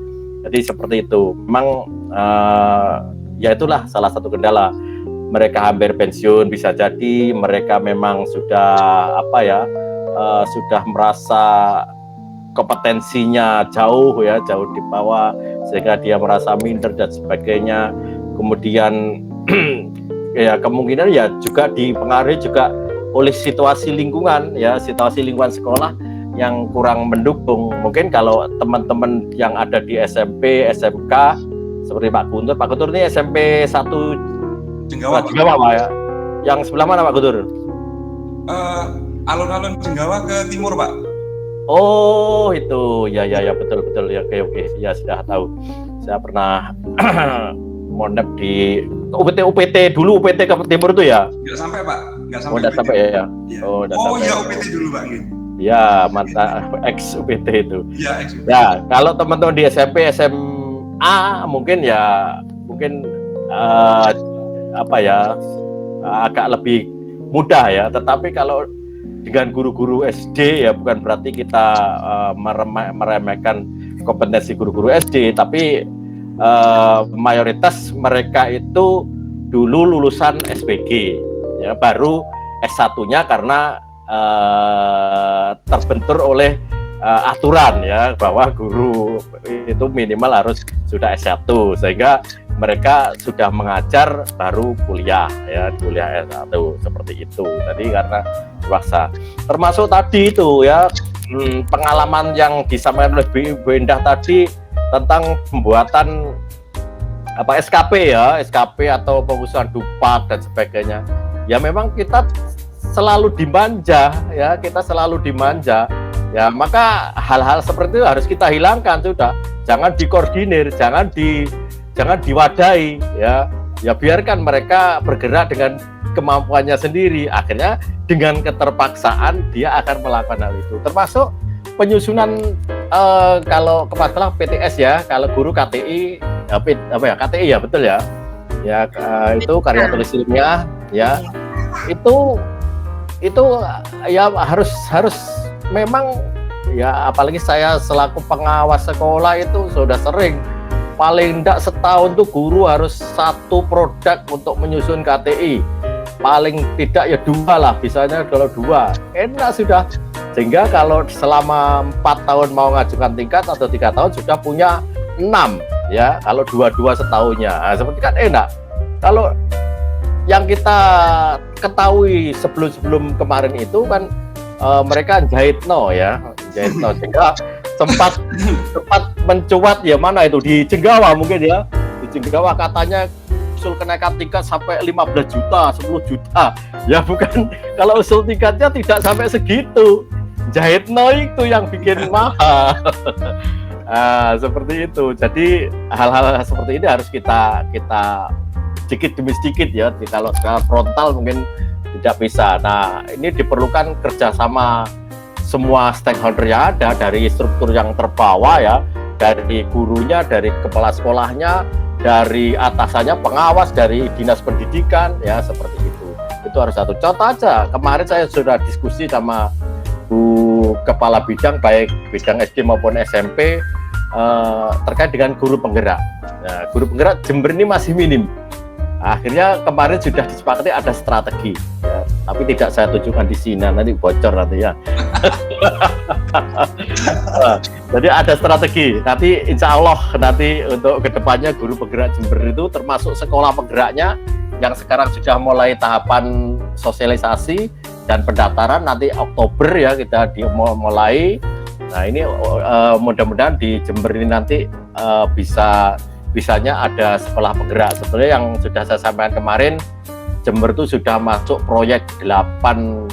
Jadi seperti itu. Memang ya itulah salah satu kendala. Mereka hampir pensiun, bisa jadi mereka memang sudah sudah merasa kompetensinya jauh di bawah, sehingga dia merasa minder dan sebagainya. Kemudian ya kemungkinan ya juga dipengaruhi juga oleh situasi lingkungan ya, situasi lingkungan sekolah yang kurang mendukung. Mungkin kalau teman-teman yang ada di SMP, SMK seperti Pak Guntur ini SMP 1 Jenggawa Pak ya. Yang sebelah mana Pak Guntur? Alun-alun Jenggawa ke timur Pak. Oh itu ya betul ya, oke ya, sudah tahu. Saya pernah mondep di UPT dulu, UPT ke timur itu ya? Nggak sampai Pak, nggak sampai. Oh, udah sampai ya? Oh iya, UPT dulu Pak. Ya, mantan ex UPT itu. Ya, ex UPT. Ya, kalau teman-teman di SMP, SMA mungkin agak lebih mudah ya. Tetapi kalau dengan guru-guru SD ya, bukan berarti kita meremehkan kompetensi guru-guru SD, tapi mayoritas mereka itu dulu lulusan SPG ya, baru S1-nya karena terbentur oleh aturan ya, bahwa guru itu minimal harus sudah S1, sehingga mereka sudah mengajar baru kuliah S1 seperti itu. Jadi karena dewasa, termasuk tadi itu ya, pengalaman yang disampaikan oleh Bu Endah tadi tentang pembuatan SKP atau pengusuhan dupak dan sebagainya. Ya memang kita selalu dimanja ya, ya, maka hal-hal seperti itu harus kita hilangkan sudah. Jangan dikoordinir, jangan diwadahi ya. Ya biarkan mereka bergerak dengan kemampuannya sendiri. Akhirnya dengan keterpaksaan dia akan melakukan hal itu. Termasuk penyusunan kalau kepala PTS ya, kalau guru KTI KTI ya, betul ya. Ya itu karya tulis ilmiah ya. Itu ya harus memang ya, apalagi saya selaku pengawas sekolah itu sudah sering, paling tidak setahun tuh guru harus 1 produk untuk menyusun KTI, paling tidak ya 2 lah, bisanya kalau 2 enak sudah, sehingga kalau selama 4 tahun mau ngajukan tingkat atau 3 tahun sudah punya 6 ya, kalau 2 setahunnya. Nah, seperti kan enak. Kalau yang kita ketahui sebelum kemarin itu kan mereka jahitno sehingga sempat mencuat ya, mana itu di Jenggawa mungkin ya, di Jenggawa katanya usul kenaikan tingkat sampai 15 juta, 10 juta ya, bukan, kalau usul tingkatnya tidak sampai segitu, jahitno itu yang bikin mahal. Seperti itu. Jadi hal-hal seperti ini harus kita sedikit demi sedikit ya. Kalau secara frontal mungkin tidak bisa. Nah, ini diperlukan kerjasama semua stakeholder yang ada, dari struktur yang terbawah ya, dari gurunya, dari kepala sekolahnya, dari atasannya, pengawas, dari dinas pendidikan ya, seperti itu. Itu harus satu. Contoh aja, kemarin saya sudah diskusi sama Bu Kepala Bidang, baik bidang SD maupun SMP, terkait dengan guru penggerak. Nah, guru penggerak Jember ini masih minim. Akhirnya kemarin sudah disepakati ada strategi, ya, tapi tidak saya tunjukkan di sini, nanti bocor nanti ya. Jadi ada strategi. Nanti insya Allah nanti untuk kedepannya guru penggerak Jember itu termasuk sekolah penggeraknya yang sekarang sudah mulai tahapan sosialisasi dan pendaftaran, nanti Oktober ya kita mulai. Nah ini mudah-mudahan di Jember ini nanti bisanya ada sekolah penggerak. Sebenarnya yang sudah saya sampaikan kemarin, Jember itu sudah masuk proyek 8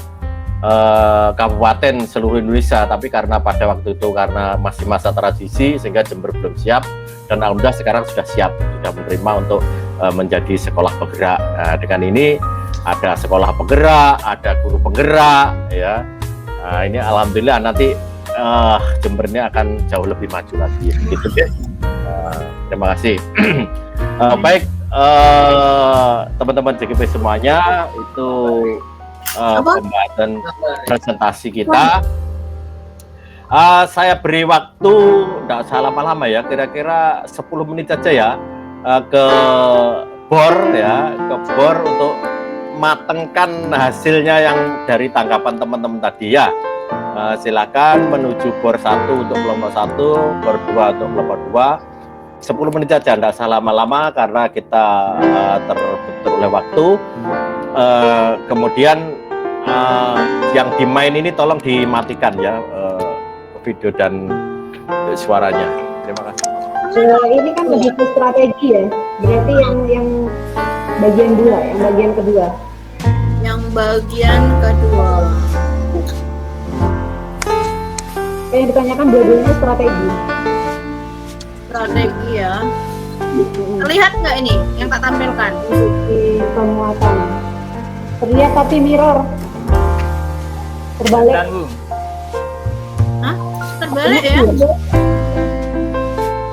kabupaten seluruh Indonesia, tapi karena pada waktu itu karena masih masa transisi sehingga Jember belum siap, dan alhamdulillah sekarang sudah siap, sudah menerima untuk menjadi sekolah penggerak. Nah, dengan ini ada sekolah penggerak, ada guru penggerak, ya. Nah, ini alhamdulillah nanti Jember ini akan jauh lebih maju lagi, gitu deh. Terima kasih. Baik, teman-teman JKP semuanya, itu pembahasan presentasi kita. Saya beri waktu tidak usah lama-lama ya, kira-kira 10 menit saja ya, ke BOR untuk matengkan hasilnya yang dari tanggapan teman-teman tadi ya. Silakan menuju BOR 1 untuk kelompok 1, BOR 2 untuk kelompok 2. 10 menit saja, tidak usah lama-lama karena kita terbentur oleh waktu. Kemudian yang dimain ini tolong dimatikan ya, video dan suaranya. Terima kasih. Ini kan lebih ke strategi ya, berarti yang bagian 2, yang bagian kedua. Yang bagian kedua. Yang ditanyakan dua-duanya strategi. Strategi ya. Terlihat nggak ini yang tak tampilkan? Di penguatan. Terlihat tapi mirror. Terbalik. Hah? Terbalik ya?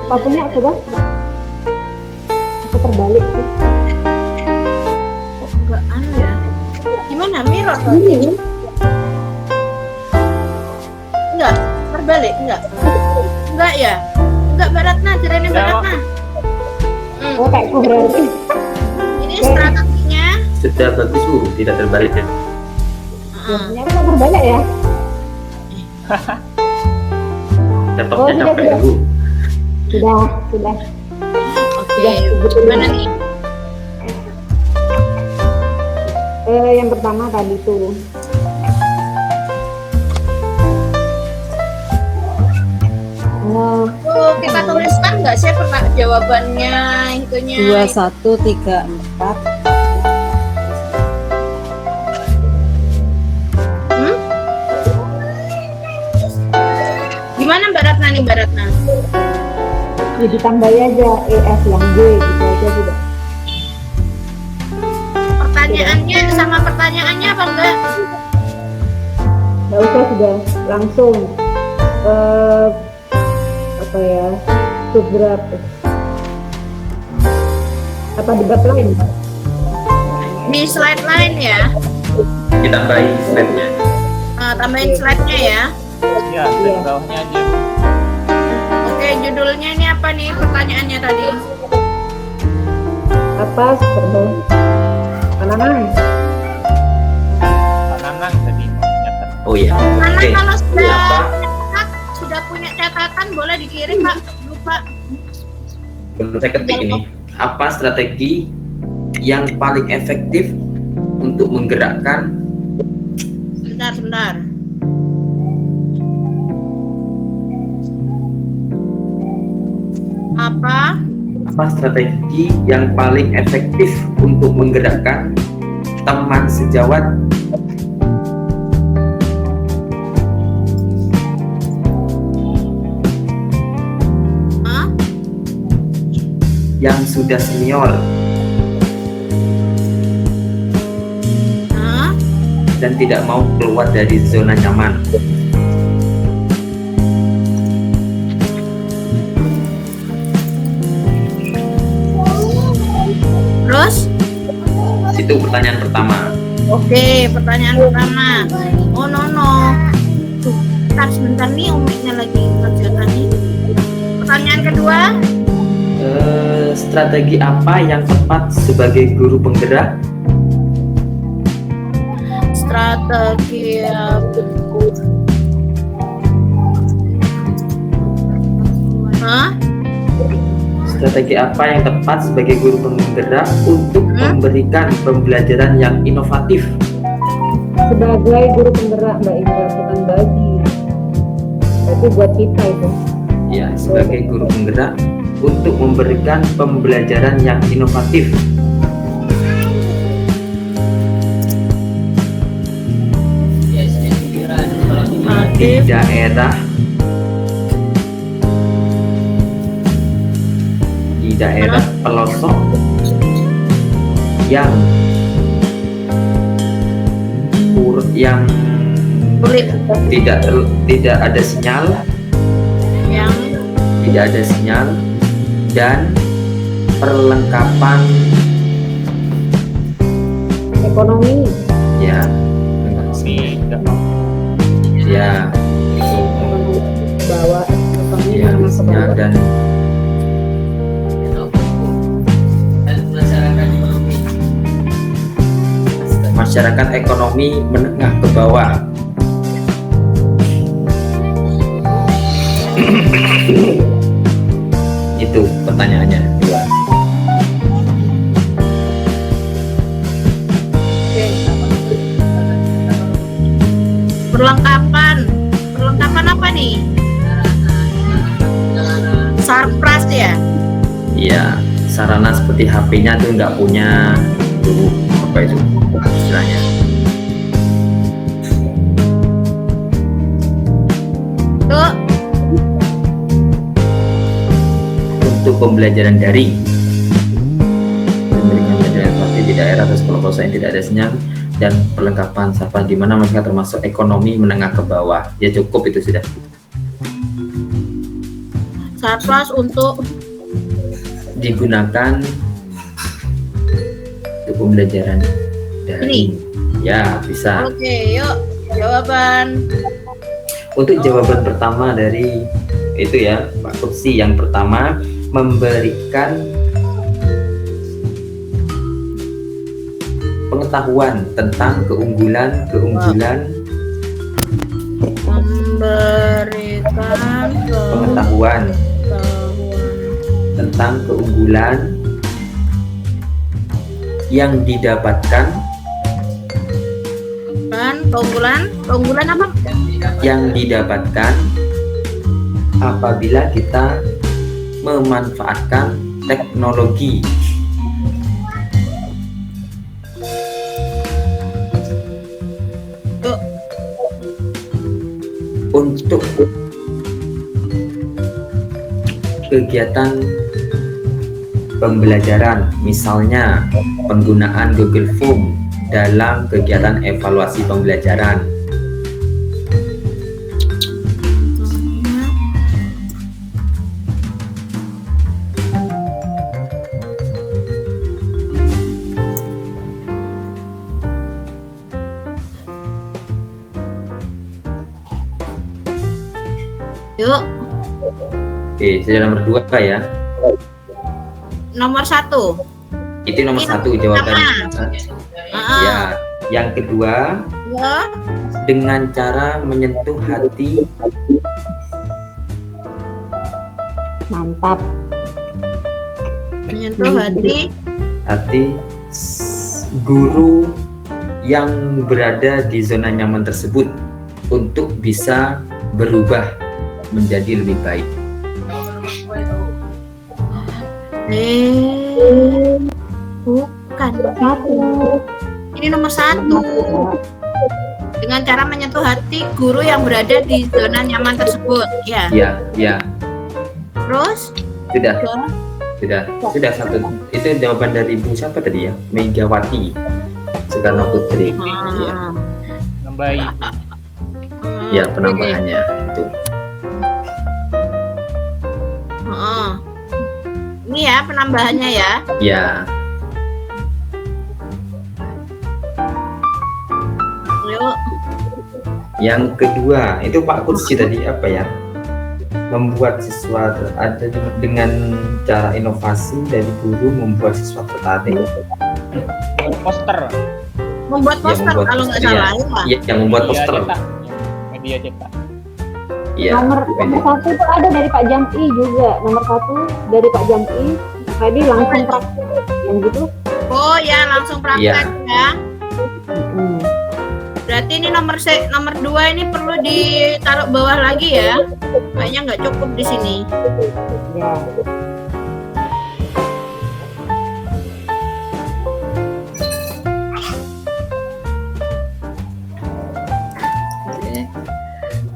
Apa punya coba? Aku terbalik sih. Enggak anu ya. Gimana mirror? Ini. Enggak, terbalik enggak? Enggak ya? Enggak Mbak Ratna, jadinya Mbak Ratna. Oh, kayak berarti. Ini strateginya. Sudah bagus Bu, tidak terbalik ya. Ternyata nggak terbalik ya? Laptopnya capek sudah. Bu. Sudah. Oke, gimana nih? Yang pertama tadi tuh. Kita tuliskan nggak sih jawabannya itunya? 2, 1, 3, 4. Gimana Mbak Ratna nih Mbak Ratna? Ya ditambahin aja ES yang G gitu aja juga. Pertanyaannya sama pertanyaannya apa enggak? Nggak usah, sudah langsung apa ya, subgraf apa debat lain? Di slide lain ya? Ditambahin slide-nya. Tambahin slide-nya ya? Ya, di bawahnya aja. Oke, judulnya ini apa nih pertanyaannya tadi? Apa serba Nanang tadi. Oh iya. Karena Oke. kalau Apa? sudah punya catatan boleh dikirim Pak. Lupa. Belum saya ketik ini. Apa strategi yang paling efektif untuk menggerakkan? Sebentar. Apa Strategi yang paling efektif untuk menggerakkan teman sejawat yang sudah senior dan tidak mau keluar dari zona nyaman? Terus? Itu pertanyaan pertama. Oke, pertanyaan pertama. Oh no. Tuh, sebentar nih umiknya lagi kerjaan nih. Pertanyaan kedua. Strategi apa yang tepat sebagai guru penggerak? Strategi Strategi apa yang tepat sebagai guru penggerak untuk memberikan pembelajaran yang inovatif? Sebagai guru penggerak Mbak Indra, bukan bagi. Tapi buat kita itu. Ya, sebagai guru penggerak untuk memberikan pembelajaran yang inovatif. di daerah pelosok yang tidak ada sinyal, dan perlengkapan ekonomi. Ya, ya, Bawa ekonomi ya, menengah ke bawah. dan masyarakat ekonomi menengah ke bawah. Itu pertanyaannya. Perlengkapan apa nih? Sarpras ya? Iya, sarana seperti HP-nya tuh nggak punya tuh, apa itu istilahnya, Tuh, untuk pembelajaran daring. Memberikan pembelajaran pasti di daerah atau sekolah pelosok yang tidak ada sinyal, dan perlengkapan sarana di mana mereka termasuk ekonomi menengah ke bawah. Ya cukup itu sudah. Sarpras untuk Digunakan untuk pembelajaran daring. Ya bisa. Oke, yuk jawaban. Untuk jawaban pertama dari itu ya Pak Kursi, yang pertama memberikan pengetahuan tentang keunggulan Memberikan pengetahuan tentang keunggulan yang didapatkan keunggulan apa? Yang didapatkan apabila kita memanfaatkan teknologi untuk kegiatan pembelajaran, misalnya penggunaan Google Form dalam kegiatan evaluasi pembelajaran. Yuk, Oke, sudah nomor 2 ya. nomor 1. Itu nomor 1 jawaban. Ya, yang kedua Ya, dengan cara menyentuh hati. Mantap. menyentuh hati guru yang berada di zona nyaman tersebut untuk bisa berubah menjadi lebih baik. Bukan ini nomor 1. Dengan cara menyentuh hati guru yang berada di zona nyaman tersebut, ya. Ya. Terus? Sudah 1. Itu jawaban dari Ibu siapa tadi ya? Megawati Soekarno Putri. Ya. Baik. Ya, penambahannya itu. Ini ya penambahannya ya. Ya. Yuk. Yang kedua itu Pak Kursi tadi apa ya? Membuat siswa ada dengan cara inovasi dari guru membuat siswa tertarik. Poster. Membuat poster kalau nggak salah ya. Iya, yang membuat poster. Media cetak. Iya. Nomor 1 itu ada dari Pak Jam'i juga. Nomor 1 dari Pak Jam'i. Tadi langsung praktek yang gitu. Oh ya, langsung praktek ya. Berarti ini nomor 2 ini perlu ditaruh bawah lagi ya. Kayaknya nggak cukup di sini. Ya.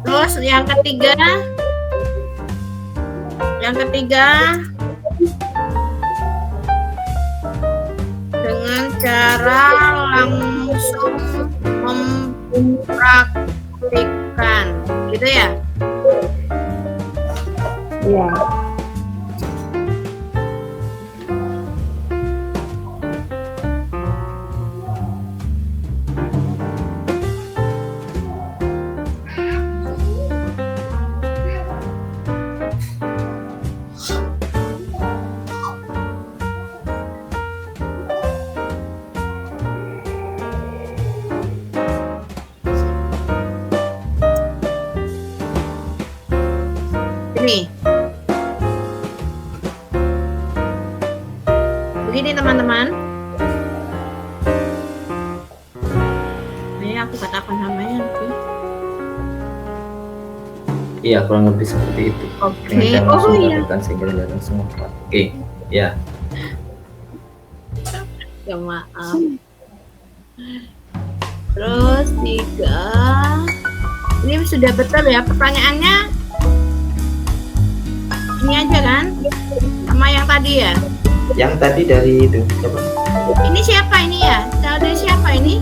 Terus Terus yang ketiga dengan cara langsung mempraktikkan, gitu ya? Iya. Begini teman-teman, ini aku katakan namanya nanti. Iya, kurang lebih seperti itu. Oke. Dengan cara langsung Oh, iya. dilakukan sehingga tidak langsung membuat. Oke, ya. Ya maaf. Terus 3. Ini sudah betul ya pertanyaannya? Ini aja kan? Sama yang tadi ya? Yang tadi dari itu siapa? Ini siapa ini ya? Dari siapa ini?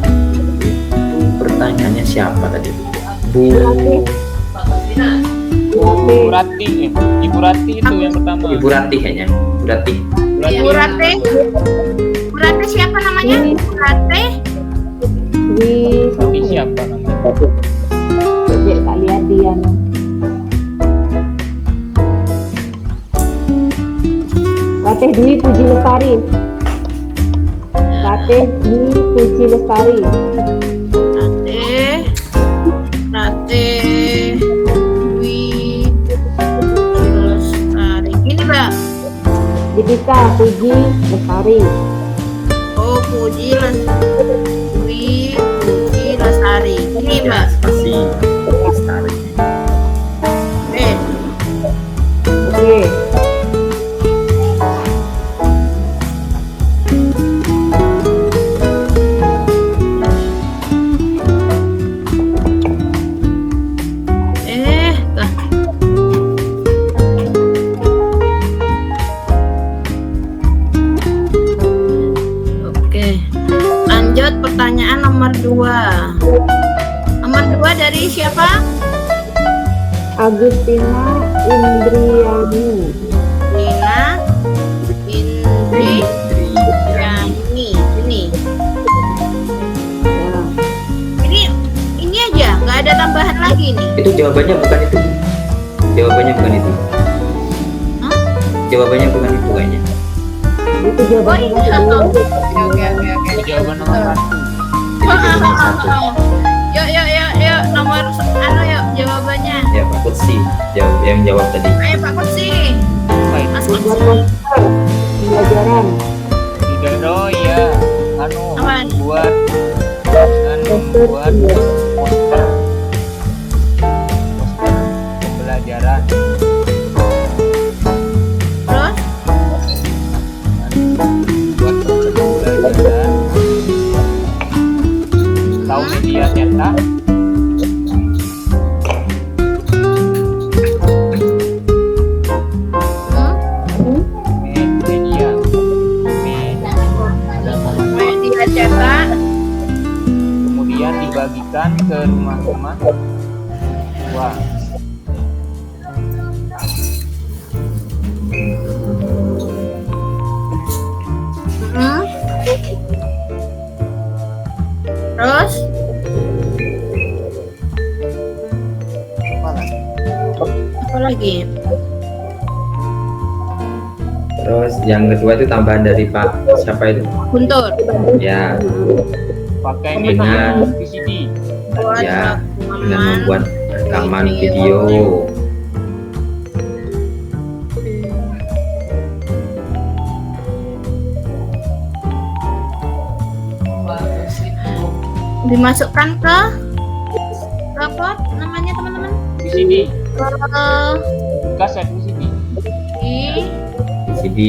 Pertanyaannya siapa tadi? Bu Rati, Ibu Rati itu yang pertama. Ibu Rati kayaknya. Bu Rati. Ibu Rate. Ibu Rate siapa namanya? Ibu Rate? Tapi siapa namanya? Dek tak lihat dia. Ratih Dwi Puji Lestari. Ratih Dwi Puji Lestari. Rate Dwi Lestari. Gini Mbak. Dipika Puji Lestari. Oh, Puji Lestari. Ini Mbak. Spasi Lestari. Oke. Pertanyaan nomor 2. Nomor 2 dari siapa? Agustina Indriani. Nina Indriani. Ini aja, nggak ada tambahan lagi nih. Itu jawabannya bukan itu. Jawabannya bukan itu. Hah? Jawabannya bukan itu kayaknya. Itu jawabannya. Oke. Jawaban nomor 1. Yuk, nomor yuk jawabannya. Ya, Pak Kutsi yang jawab tadi. Ayo Pak Kutsi. Mas Kutsi. Pembelajaran. Oh iya, membuat poster pembelajaran. Terus? Buat poster pembelajaran. Tahu media cetak. Media cetak. Kemudian dibagikan ke rumah-rumah. Wah. Terus? Apa lagi? Terus yang kedua itu tambahan dari Pak siapa itu? Guntur. Ya. Pakai dengan VCD. Ya, dengan membuat rekaman video. Dimasukkan ke apa namanya teman-teman? VCD. Kaset VCD. VCD.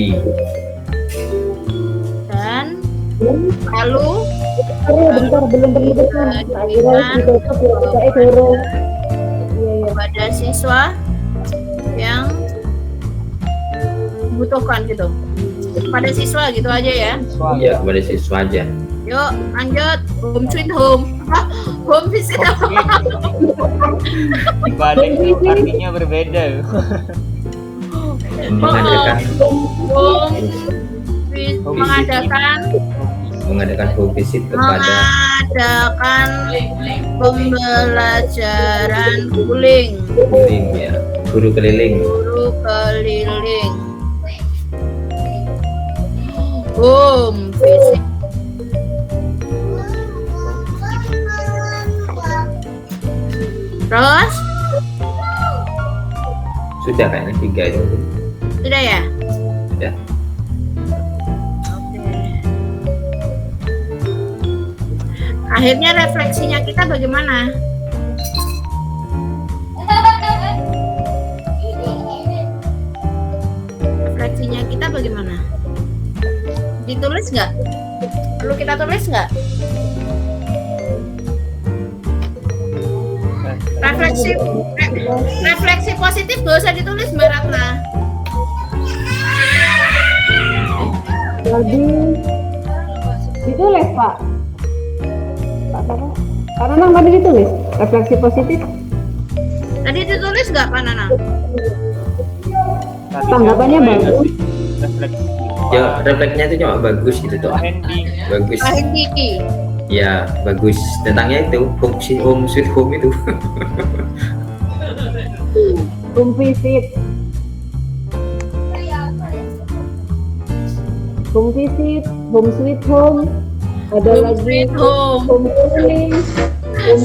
Dan lalu Bentar, belum. kepada ada siswa yang membutuhkan gitu. Pada siswa gitu aja ya. Iya, kepada siswa aja. Yuk lanjut, home sweet home. Home visit apa? Dibalik artinya berbeda. Mengadakan home visit kepada pembelajaran guling ya, guru keliling. Home visit. Terus? Sudah kayaknya 3 itu. Sudah ya? Sudah. Akhirnya refleksinya kita bagaimana? Refleksinya kita bagaimana? Ditulis nggak? Perlu kita tulis nggak? Refleksi positif gak usah ditulis Mbak Ratna. Jadi ditulis Pak. Pak Nanang tadi ditulis refleksi positif. Tadi ditulis nggak Pak Nanang? Tanggapannya bagus. Ya, refleksinya itu cuma bagus gitu tuh. Bagus. Ya, bagus. Tentangnya itu home sweet home itu. Home visit. Home visit, home sweet home. Ada Home lagi sweet home. home cooling.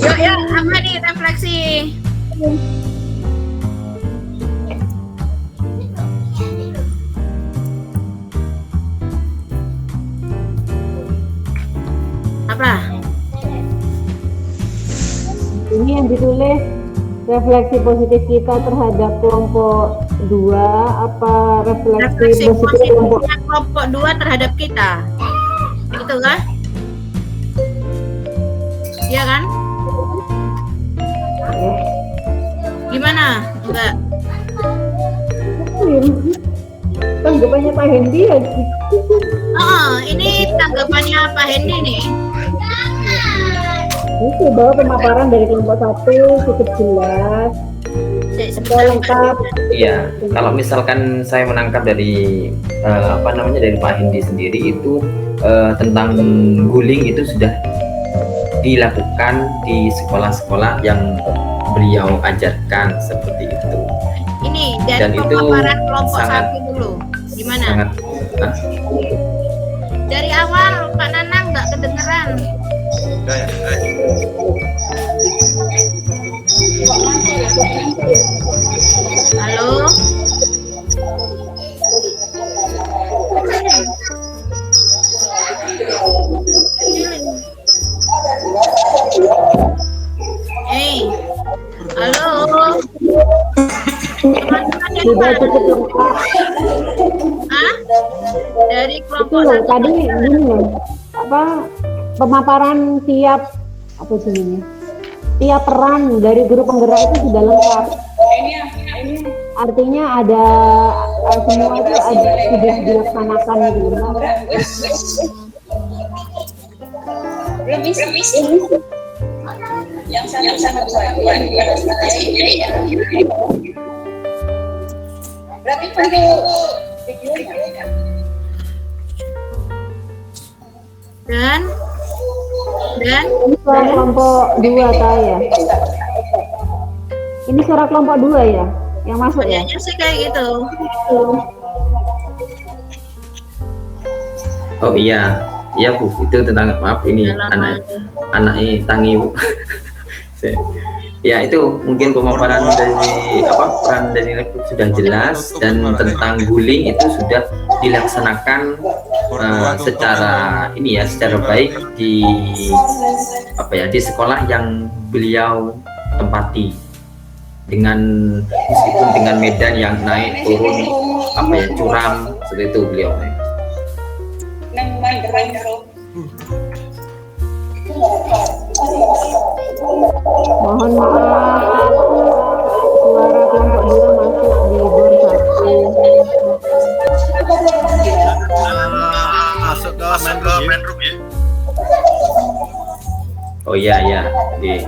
Yuk ya, apa nih refleksi? Apa? Ini yang ditulis refleksi positif kita terhadap kelompok 2 apa refleksi positif kelompok 2 terhadap kita. Gitu kan? Iya kan? Gimana, Mbak? Tanggapannya Pak Hendi ya. Oh, ini tanggapannya Pak Hendi nih. Itu bahwa pemaparan dari kelompok 1 cukup jelas, lengkap. Iya, kalau misalkan saya menangkap dari dari Pak Hendi sendiri itu tentang guling itu sudah dilakukan di sekolah-sekolah yang beliau ajarkan seperti itu. Ini dari Dan itu pemaparan kelompok sangat 1 dulu. Gimana? sangat Dari awal Pak Nanang nggak kedengeran. Udah ya. Halo. Hey, halo. Sudah cukup lengkap. Ah? Dari Itu kelompok loh, 1. tadi gini loh, apa pemaparan tiap apa sih ini? Tiap peran dari guru penggerak itu sudah lengkap. Artinya ada semua itu ada sudah dilaksanakan gitu loh. Yang sangat berarti perlu videonya. Dan ini suara kelompok 2 ya. Ini suara kelompok 2 ya yang masuk ya. kayaknya sih kayak gitu. Oh iya Bu, itu tentang maaf ini anak ini Tangi Bu. Ya itu mungkin pemaparan dari peran dari sudah jelas, dan tentang guling itu sudah dilaksanakan secara baik di di sekolah yang beliau tempati, meskipun dengan medan yang naik turun curam seperti itu beliau. Mohon maaf masuk ke main room ya. Oh iya iya. Oke.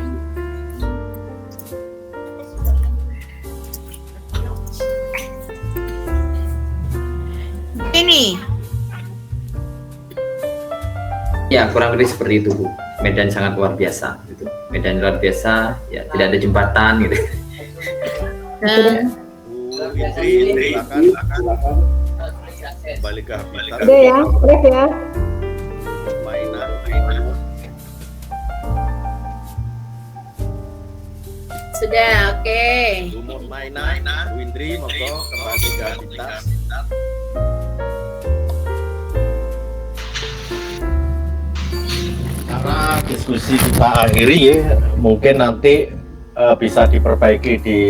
Ini. Ya kurang lebih seperti itu Bu. Medan sangat luar biasa gitu. Medan luar biasa, ya tidak ada jembatan gitu. Indri, silakan. Kembali ke habitat. Udah ya, break ya. Mainan. Sudah, oke. Umur mainan. Indri, monggo kembali ke habitat. Karena diskusi kita akhiri ya, mungkin nanti bisa diperbaiki di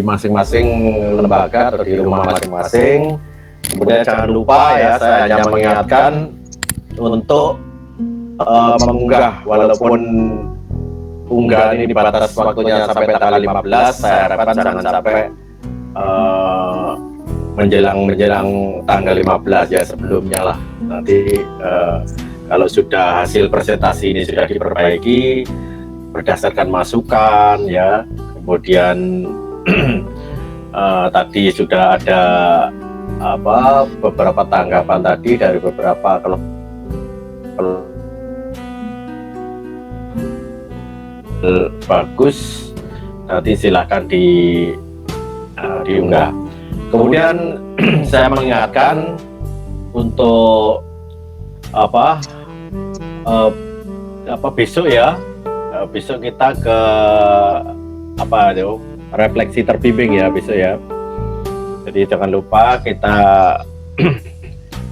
masing-masing lembaga atau di rumah masing-masing. Kemudian jangan lupa ya, saya hanya mengingatkan untuk mengunggah, walaupun unggahan ini batas waktunya sampai tanggal 15, saya harapkan jangan sampai menjelang tanggal 15 ya, sebelumnya lah. Nanti kalau sudah hasil presentasi ini sudah diperbaiki berdasarkan masukan ya, kemudian tadi sudah ada beberapa tanggapan tadi dari beberapa bagus, nanti silakan diunggah. Kemudian saya mengingatkan untuk besok ya, besok kita ke refleksi terbimbing ya besok ya. Jadi jangan lupa kita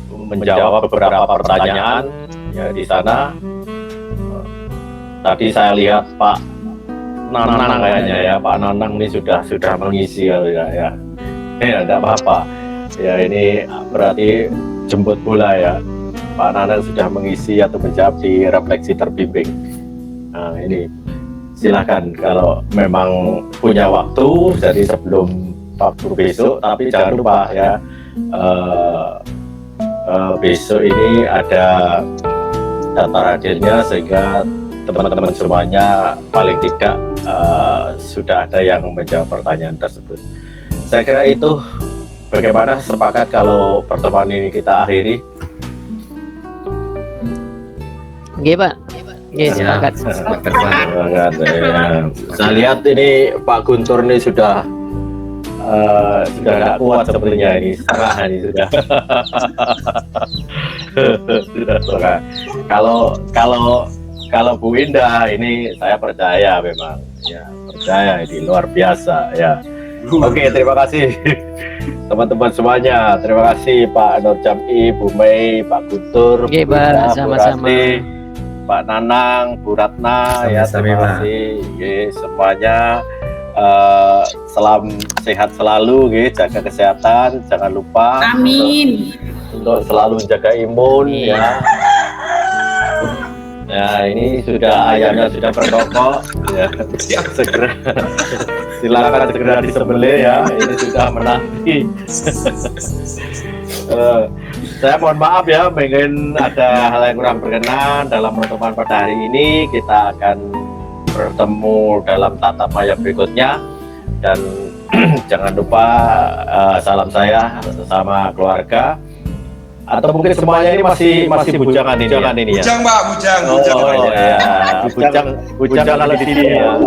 menjawab beberapa pertanyaan ya di sana. Tadi saya lihat Pak Nanang kayaknya ya, Pak Nanang ini sudah mengisi ya. Ya, tidak apa-apa. Ya ini berarti jemput bola ya. Pak Nanang sudah mengisi atau menjawab di refleksi terbimbing. Nah ini silakan kalau memang punya waktu, jadi sebelum waktu besok. Tapi jangan lupa ya, besok ini ada daftar hadirnya sehingga teman-teman semuanya paling tidak sudah ada yang menjawab pertanyaan tersebut. Saya kira itu. Bagaimana, sepakat kalau pertemuan ini kita akhiri? Oke Pak. Oke, sepakat. Sepakat. Ya. Saya lihat ini Pak Guntur ini sudah nggak kuat sepertinya ini, setengah ini sudah. Sudah setengah. Kalau Bu Indah ini saya percaya memang ya, percaya ini luar biasa ya. Oke, terima kasih teman-teman semuanya. Terima kasih Pak Nur Jam'i, Bu Mei, Pak Guntur, Oke, Bu Pak, Indah, Bu sama-sama. Rasti, Pak Nanang, Bu Ratna, ya terima kasih. Oke, semuanya selam sehat selalu, jaga kesehatan, jangan lupa. Amin. Untuk selalu menjaga imun ya. Ya ini sudah ayamnya sudah berkokok ya, segera silakan segera disembelih ya, ini sudah menanti. Saya mohon maaf ya, mungkin ada hal yang kurang berkenan dalam pertemuan pada hari ini. Kita akan bertemu dalam tatap maya berikutnya, dan jangan lupa salam saya sesama keluarga. Atau mungkin semuanya ini masih bujangan ini ya? Bujang Pak, bujang. Ya, bujang kalau di sini ya.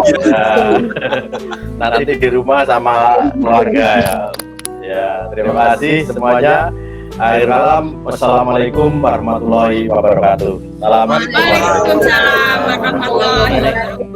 Nanti di rumah sama keluarga ya. Ya, terima kasih semuanya. Akhir malam, wassalamualaikum warahmatullahi wabarakatuh. Salam. Waalaikumsalam warahmatullahi wabarakatuh.